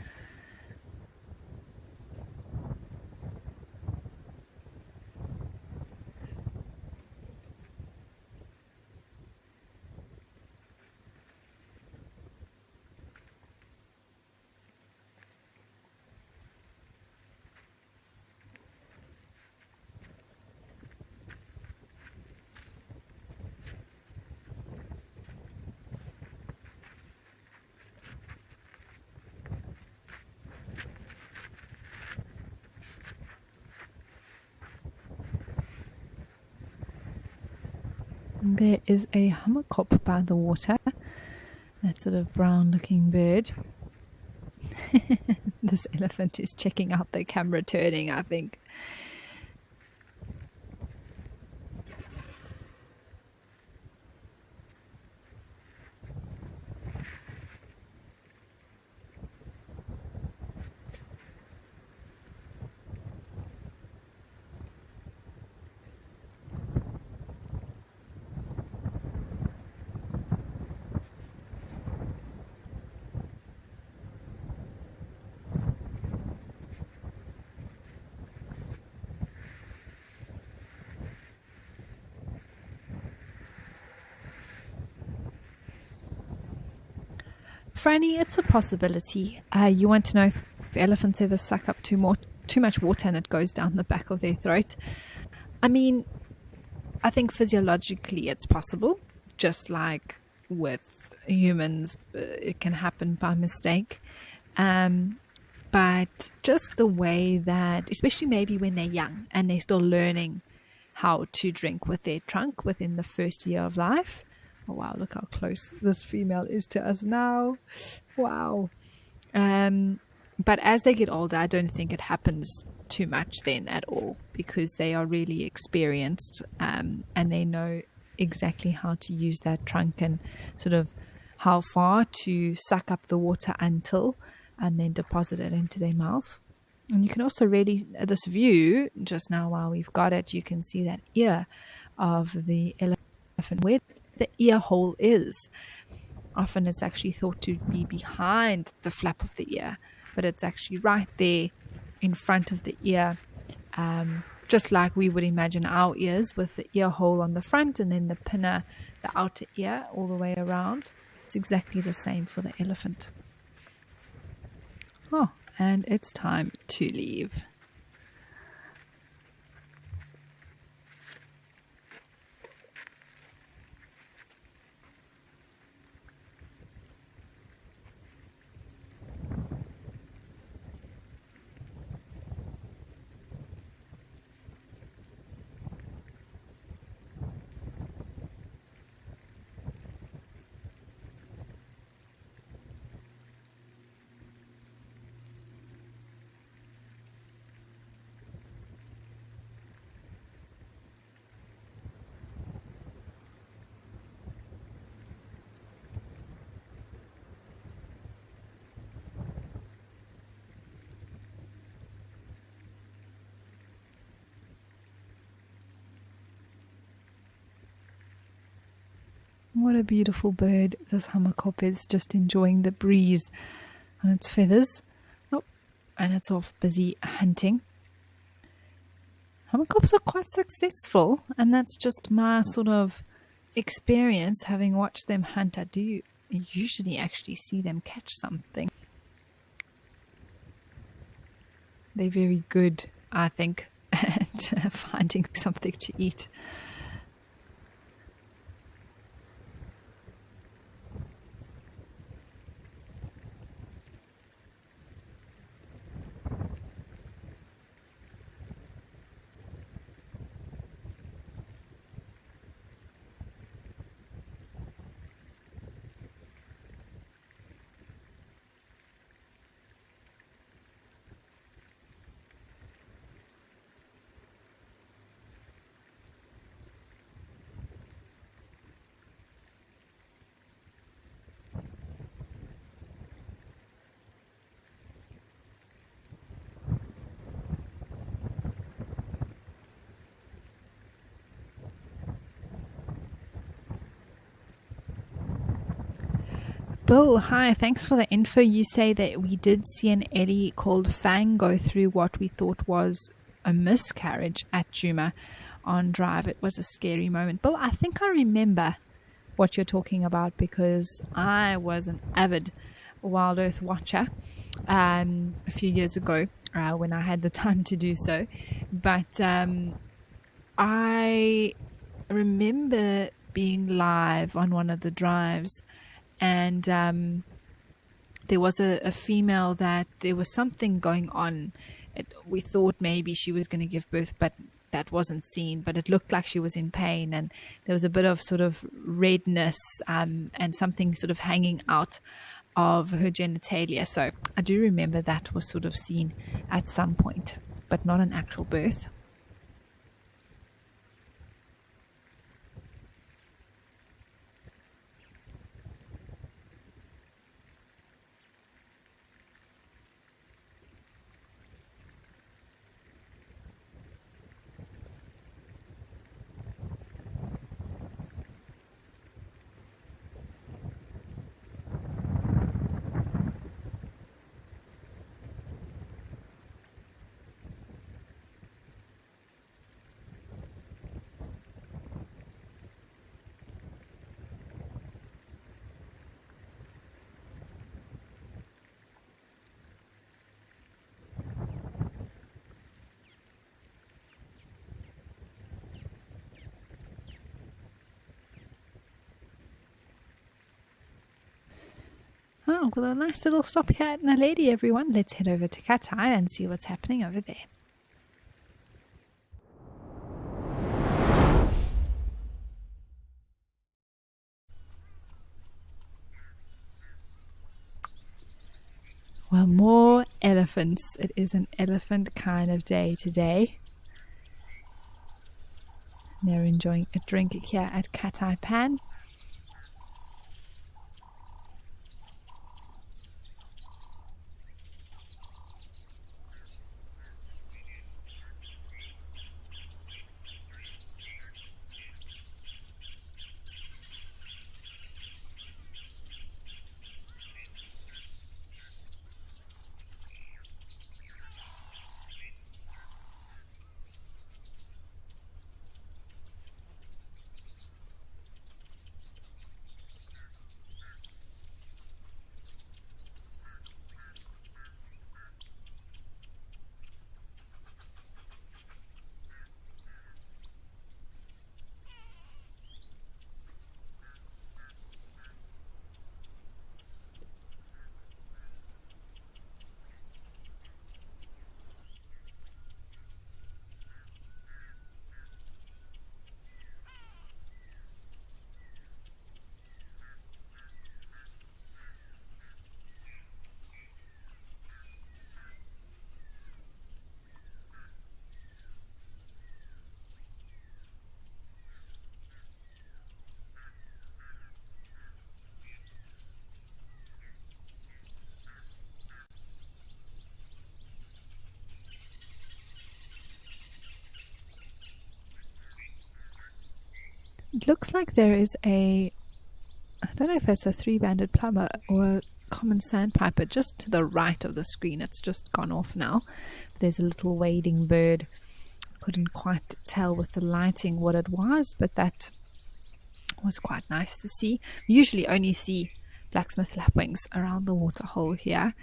There is a hamerkop by the water. That sort of brown looking bird. This elephant is checking out the camera turning, I think. Franny, it's a possibility. You want to know if elephants ever suck up too much water and it goes down the back of their throat. I mean, I think physiologically it's possible, just like with humans, it can happen by mistake. But just the way that, especially maybe when they're young and they're still learning how to drink with their trunk within the first year of life. Oh, wow, look how close this female is to us now. Wow. But as they get older, I don't think it happens too much then at all, because they are really experienced, and they know exactly how to use that trunk and sort of how far to suck up the water until, and then deposit it into their mouth. And you can also really, this view just now while we've got it, you can see that ear of the elephant, where the ear hole is. Often it's actually thought to be behind the flap of the ear, but it's actually right there in front of the ear, just like we would imagine our ears, with the ear hole on the front and then the pinner, the outer ear, all the way around. It's exactly the same for the elephant. Oh, and it's time to leave. What a beautiful bird this hamerkop is, just enjoying the breeze on its feathers. Oh, and it's off busy hunting. Hamerkops are quite successful, and that's just my sort of experience having watched them hunt. I do usually actually see them catch something. They're very good, I think, at finding something to eat. Bill, hi, thanks for the info. You say that we did see an eddy called Fang go through what we thought was a miscarriage at Juma on Drive. It was a scary moment. Bill, I think I remember what you're talking about, because I was an avid WildEarth watcher a few years ago when I had the time to do so. But I remember being live on one of the drives, and there was a female that there was something going on. We thought maybe she was going to give birth, but that wasn't seen, but it looked like she was in pain, and there was a bit of sort of redness and something sort of hanging out of her genitalia. So I do remember that was sort of seen at some point, but not an actual birth. Oh, well, a nice little stop here at Narrated, everyone. Let's head over to Katai and see what's happening over there. Well, more elephants. It is an elephant kind of day today. They're enjoying a drink here at Katai Pan. It looks like there is I don't know if it's a three-banded plover or a common sandpiper just to the right of the screen. It's just gone off now. There's a little wading bird. Couldn't quite tell with the lighting what it was, but that was quite nice to see. We usually only see blacksmith lapwings around the waterhole here.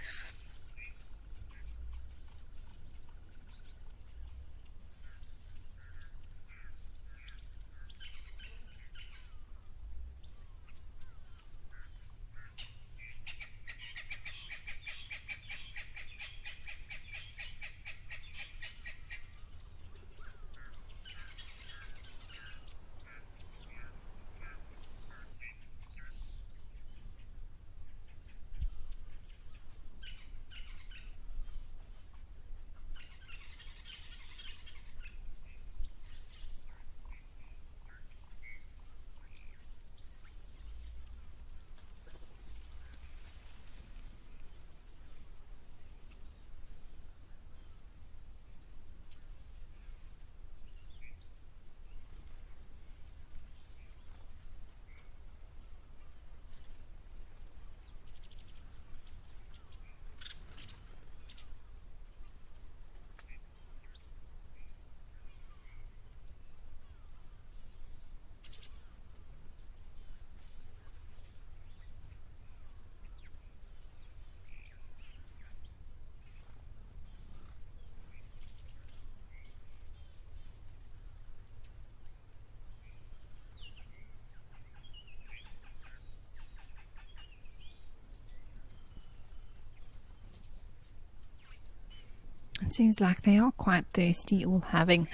It seems like they are quite thirsty, all having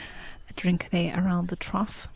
a drink there around the trough.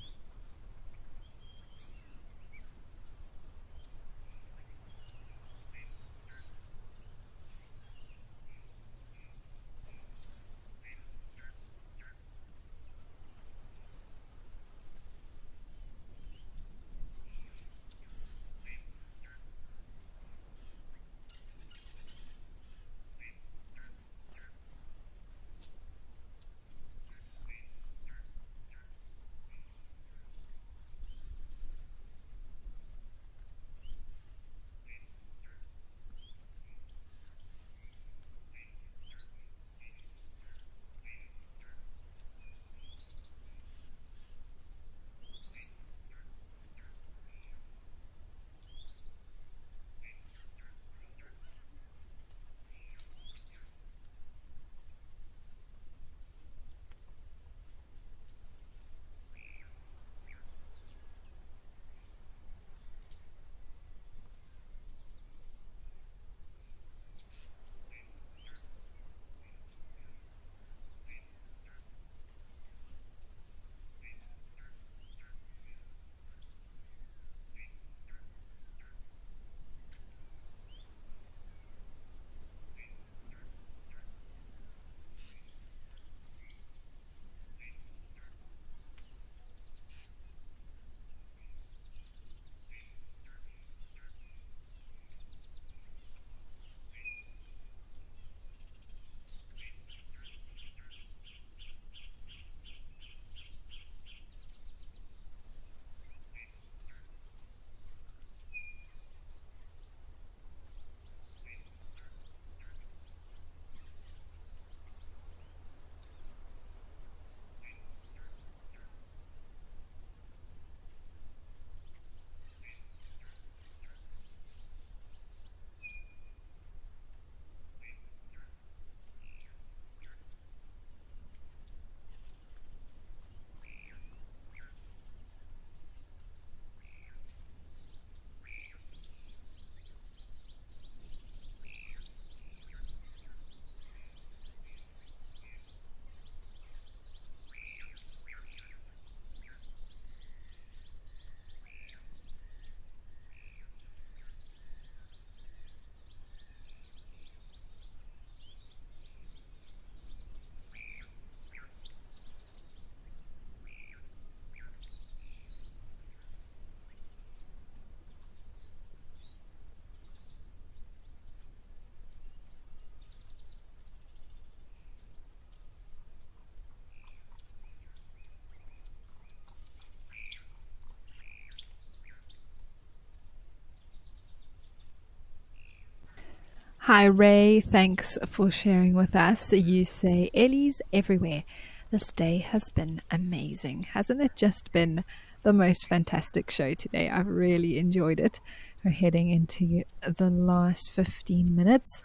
Hi, Ray. Thanks for sharing with us. You say, Ellie's everywhere. This day has been amazing. Hasn't it just been the most fantastic show today? I've really enjoyed it. We're heading into the last 15 minutes.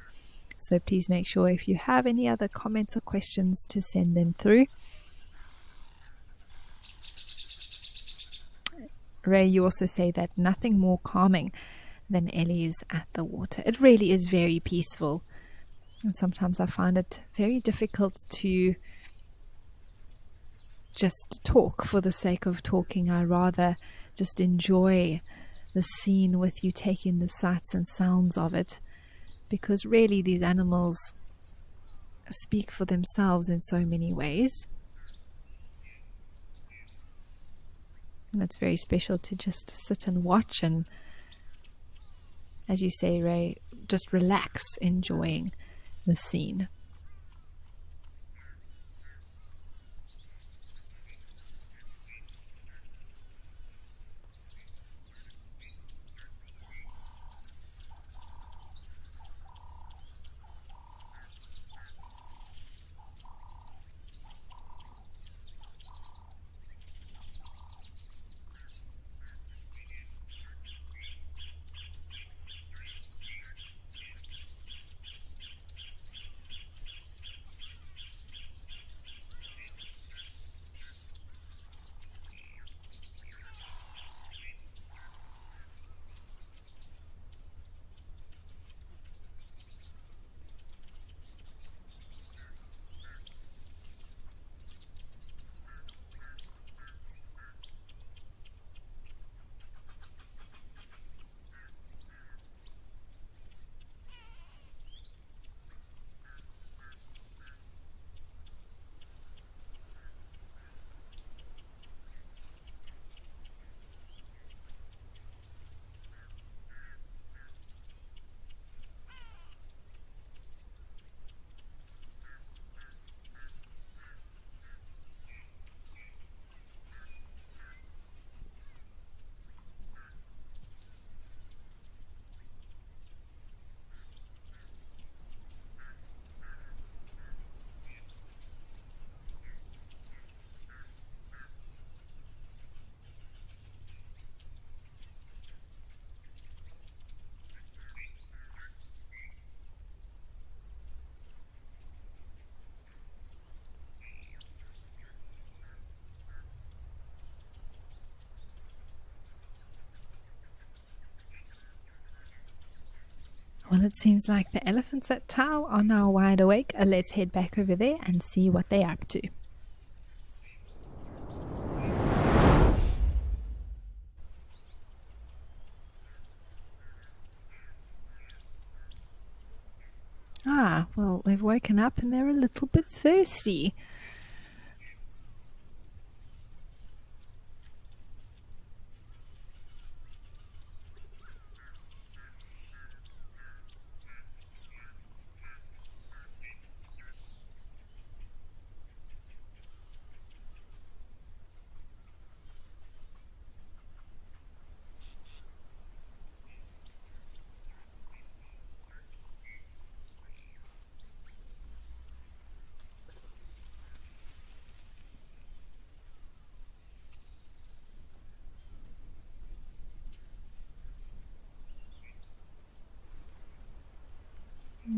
So please make sure if you have any other comments or questions to send them through. Ray, you also say that nothing more calming than Ellie's at the water. It really is very peaceful. And sometimes I find it very difficult to just talk for the sake of talking. I rather just enjoy the scene with you, taking the sights and sounds of it, because really these animals speak for themselves in so many ways. And it's very special to just sit and watch and, as you say, Ray, just relax, enjoying the scene. Well, it seems like the elephants at Tau are now wide awake. Let's head back over there and see what they're up to. Ah, well, they've woken up and they're a little bit thirsty.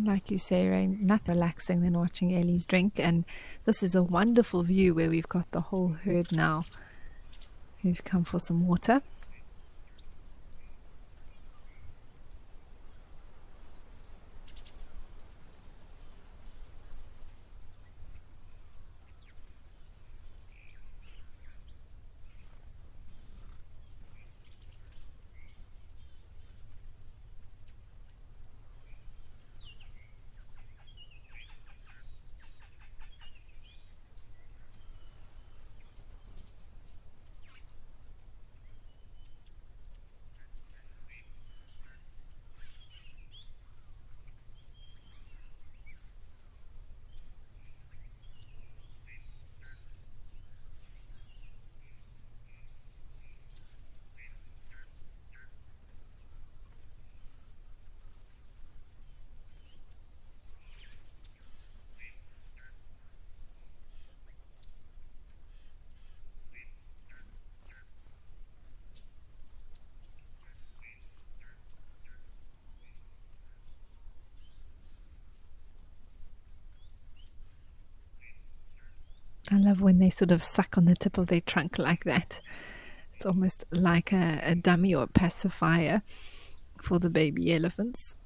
Like you say, Rain, nothing relaxing than watching Ellie's drink. And this is a wonderful view where we've got the whole herd now who've come for some water. I love when they sort of suck on the tip of their trunk like that. It's almost like a dummy or a pacifier for the baby elephants.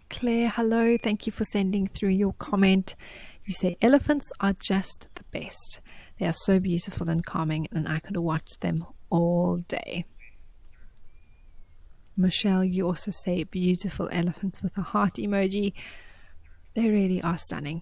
Claire, hello. Thank you for sending through your comment. You say elephants are just the best. They are so beautiful and calming, and I could watch them all day. Michelle, you also say beautiful elephants with a heart emoji. They really are stunning.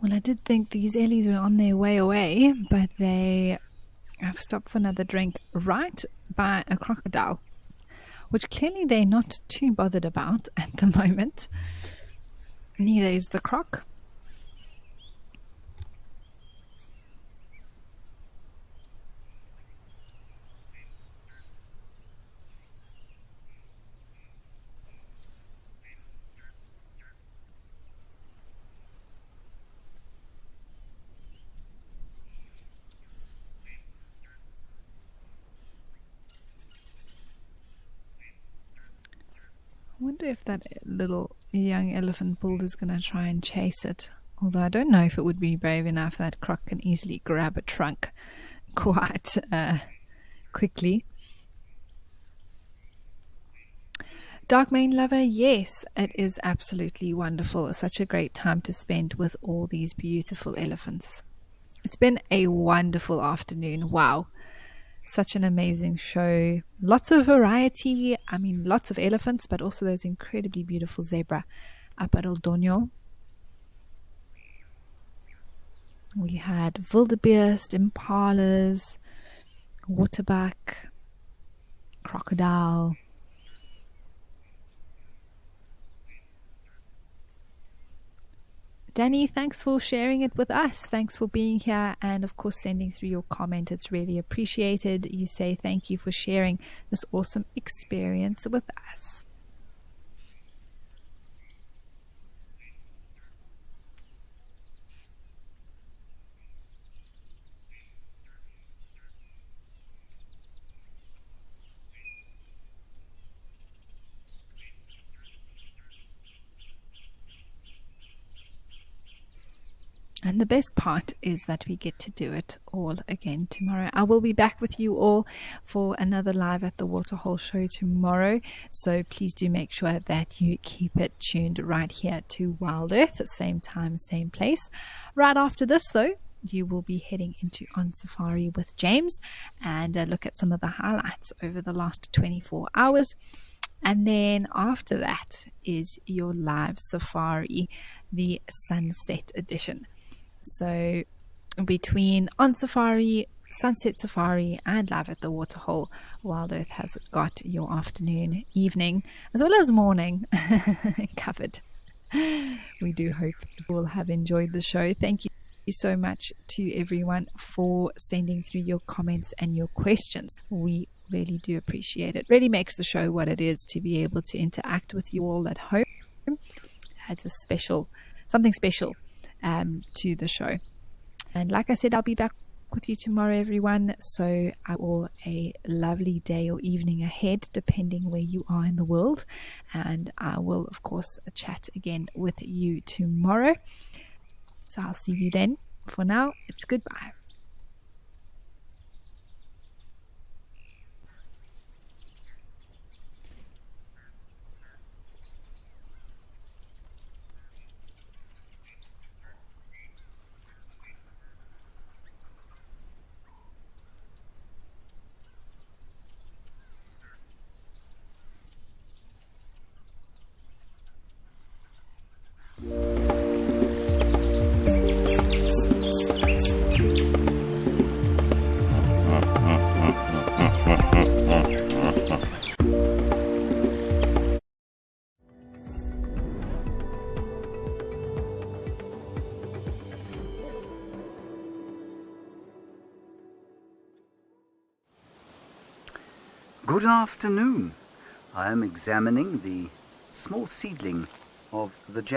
Well, I did think these Ellies were on their way away, but they have stopped for another drink right by a crocodile, which clearly they're not too bothered about at the moment. Neither is the croc. I wonder if that little young elephant bull is going to try and chase it. Although I don't know if it would be brave enough. That croc can easily grab a trunk quite quickly. Dark Mane Lover, yes, it is absolutely wonderful. It's such a great time to spend with all these beautiful elephants. It's been a wonderful afternoon. Wow. Such an amazing show. Lots of variety. I mean, lots of elephants, but also those incredibly beautiful zebra up at Oldonyo. We had wildebeest, impalas, waterbuck, crocodile. Danny, thanks for sharing it with us. Thanks for being here and, of course, sending through your comment. It's really appreciated. You say thank you for sharing this awesome experience with us. And the best part is that we get to do it all again tomorrow. I will be back with you all for another live at the Waterhole show tomorrow. So please do make sure that you keep it tuned right here to WildEarth, same time, same place. Right after this, though, you will be heading into On Safari with James and look at some of the highlights over the last 24 hours. And then after that is your live safari, the sunset edition. So between On Safari, Sunset Safari and Live at the Waterhole, WildEarth has got your afternoon, evening as well as morning covered. We do hope you will have enjoyed the show. Thank you so much to everyone for sending through your comments and your questions. We really do appreciate it. Really makes the show what it is to be able to interact with you all at home. Adds something special to the show. And like I said, I'll be back with you tomorrow, everyone. So I will a lovely day or evening ahead, depending where you are in the world. And I will, of course, chat again with you tomorrow. So I'll see you then. For now, it's goodbye. Good afternoon. I am examining the small seedling of the jack.